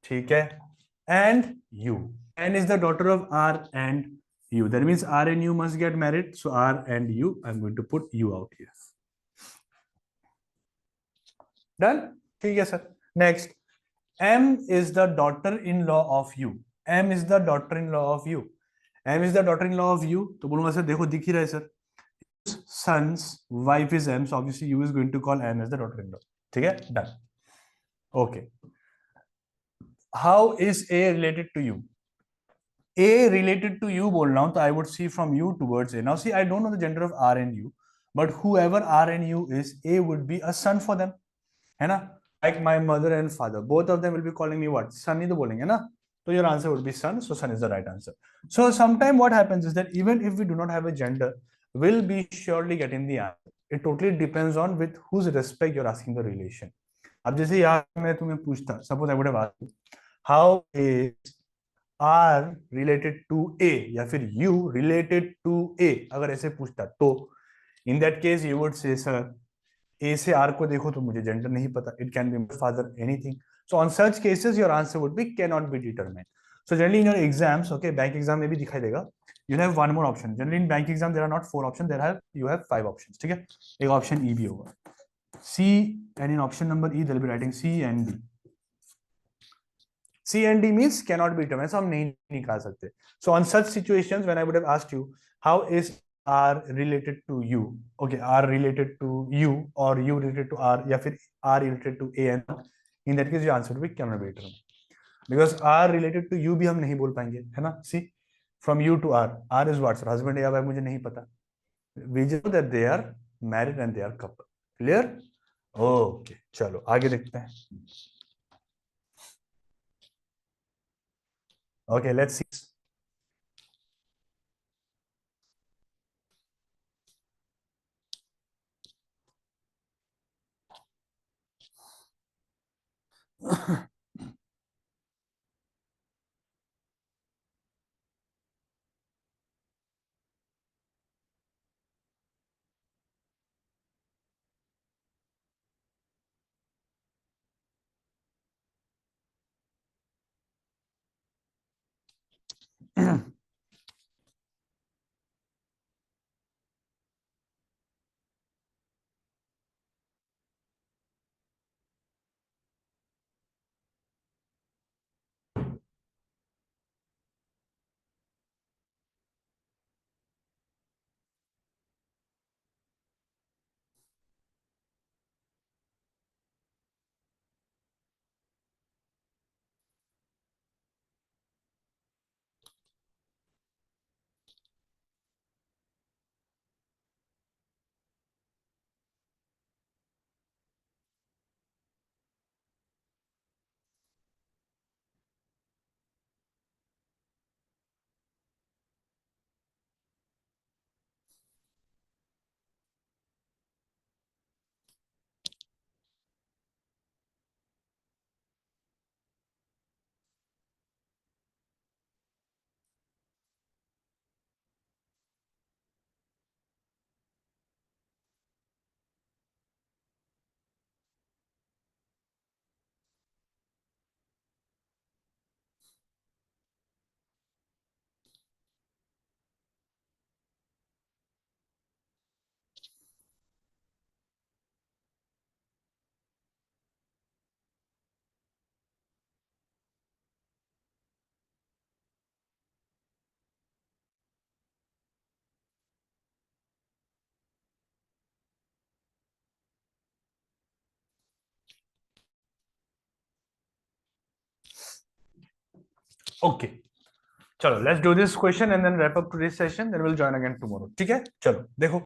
ठीक है? And U. N is the daughter of R and U. That means R and U must get married. So R and U, I'm going to put U out here. Done? ठीक है sir. Next, M is the daughter-in-law of U. M is the daughter-in-law of U. M is the daughter-in-law of U. तो बोलूंगा sir देखो दिख ही रहा है sir. Son's wife is M, so obviously U is going to call M as the daughter-in-law. ठीक है? Done. Okay. How is A related to U? A related to U बोल रहा हूं तो I would see from U towards A. Now see, I don't know the gender of R and U, but whoever R and U is, A would be a son for them. है ना? Like my mother and father, both of them will be calling me what? Son ही तो बोलेंगे ना? So your answer would be son. So son is the right answer. So sometime what happens is that even if we do not have a gender, we'll be surely getting the answer. It totally depends on with whose respect you're asking the relation. अब जैसे यार मैं तुम्हें पूछता, suppose I would have asked you, how is R related to A या फिर U related to A, अगर ऐसे पूछता तो in that case you would say sir, A से R को देखो तो मुझे जेंडर नहीं पता, it can be my father, anything. So on such cases your answer would be cannot be determined. So generally in your exams, okay, bank exam में भी दिखाई देगा, you'll have one more option. Generally in bank exam there are not 4 options, you have 5 options. ठीक है? एक option E भी होगा. C, and in option number E they'll be writing C and D. C and D means cannot be determined. So हम नहीं निकाल सकते. So on such situations when I would have asked you how is R related to U, okay, R related to U or U related to R या फिर R related to A, and in that case your answer would be cannot be determined because R related to U भी हम नहीं बोल पाएंगे, है ना? See, from U to R, R is what sir? Husband या wife मुझे नहीं पता. We just know that they are married and they are couple. Clear? Okay, चलो आगे देखते हैं. Okay, let's see. Okay. चलो, let's do this question and then wrap up today's session. Then we'll join again tomorrow. ठीक है? चलो, देखो.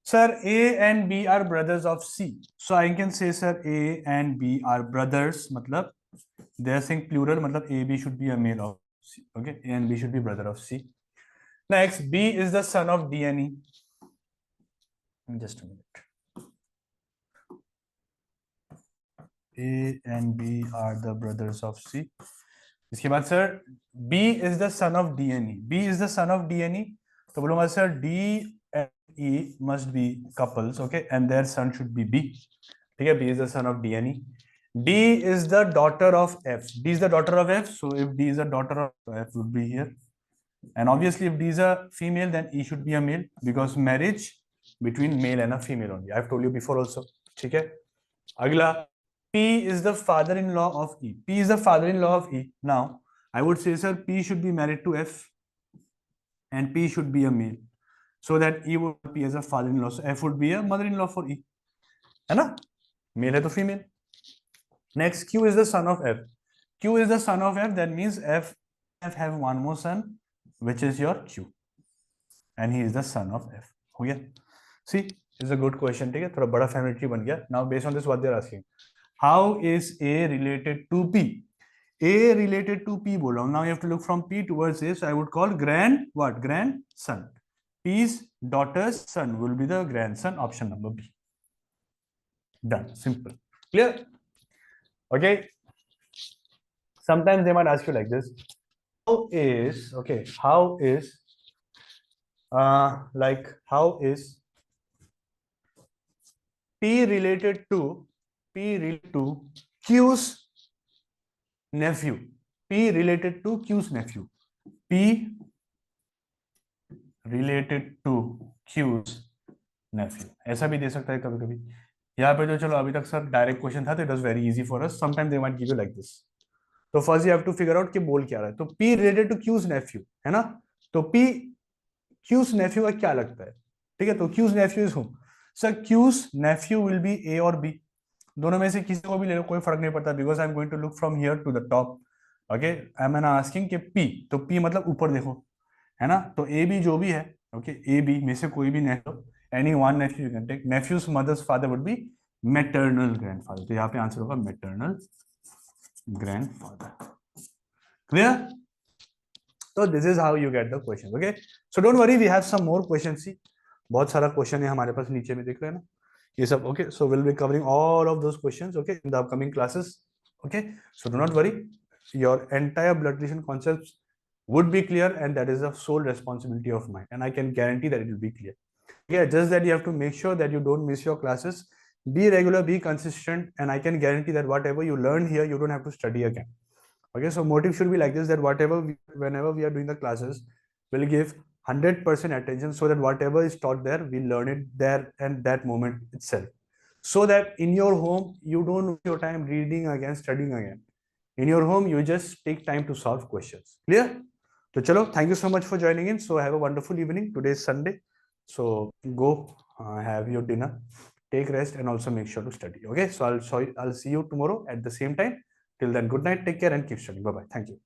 Sir, A and B are brothers of C. So I can say, sir, A and B are brothers. मतलब they are saying plural. मतलब A, B should be a male of C. Okay, A and B should be brother of C. Next, B is the son of D and E. Just a minute. A and B are the brothers of C. इसके बाद sir B is the son of D and E. B is the son of D and E. तो बोलूंगा sir D and E must be couples, okay, and their son should be B. ठीक है, B is the son of D and E. D is the daughter of F. D is the daughter of F. So if D is a daughter of F, would be here. And obviously, if D is a female, then E should be a male because marriage between male and a female only. I've told you before also. ठीक है. अगला, P is the father-in-law of E. P is the father-in-law of E. Now, I would say, sir, P should be married to F, and P should be a male, so that E would be as a father-in-law. So F would be a mother-in-law for E. है ना? Male है तो female. Next, Q is the son of F. Q is the son of F. That means F have one more son, which is your Q, and he is the son of F. हो गया? See, it's a good question. ठीक है? थोड़ा बड़ा family tree बन गया. Now, based on this, what they are asking. How is A related to P? A related to P बोल रहा हूँ. Now you have to look from P towards A. So I would call grandson. P's daughter's son will be the grandson. Option number B. Done. Simple. Clear? Okay. Sometimes they might ask you like this. How is P related to Q's nephew? P related to Q's nephew. P related to Q's nephew. ऐसा भी दे सकता है कभी कभी. यहाँ पे तो चलो अभी तक सर डायरेक्ट क्वेश्चन था तो it was very easy for us. Sometime they might give you like this. तो first you have to figure out कि बोल क्या रहा है. तो P related to Q's nephew है ना. तो P Q's nephew का क्या लगता है? ठीक है, तो Q's nephew is whom. Sir Q's nephew will be A और B. दोनों में से किसी को भी ले लो, कोई फर्क नहीं पड़ता because I am going to look from here to the top. Okay, I am asking कि P, तो P मतलब ऊपर देखो है ना. तो A B जो भी है, ओके, A B में से कोई भी nephew, any one nephew you can take. Nephew's mother's father would be maternal grandfather. तो यहाँ पे आंसर होगा मैटरनल ग्रैंडफादर. क्लियर? तो this is how you get the question. Okay, so don't worry, we have some more question. See, बहुत सारा question है हमारे पास नीचे में, देख रहे हैं ना ये सब. Okay, so will be covering all of those questions, okay, in the upcoming classes. Okay, so do not worry, your entire blood relation concepts would be clear, and that is the sole responsibility of mine, and I can guarantee that it will be clear. Yeah, just that you have to make sure that you don't miss your classes. Be regular, be consistent, and I can guarantee that whatever you learn here, you don't have to study again. Okay, so motive should be like this, that whenever we are doing the classes, we'll give 100% attention so that whatever is taught there, we learn it there and that moment itself. So that in your home, you don't waste your time reading again, studying again. In your home, you just take time to solve questions. Clear? So chalo, thank you so much for joining in. So have a wonderful evening. Today is Sunday, so go have your dinner, take rest, and also make sure to study. Okay, so I'll see you tomorrow at the same time. Till then, good night, take care, and keep studying. Bye bye. Thank you.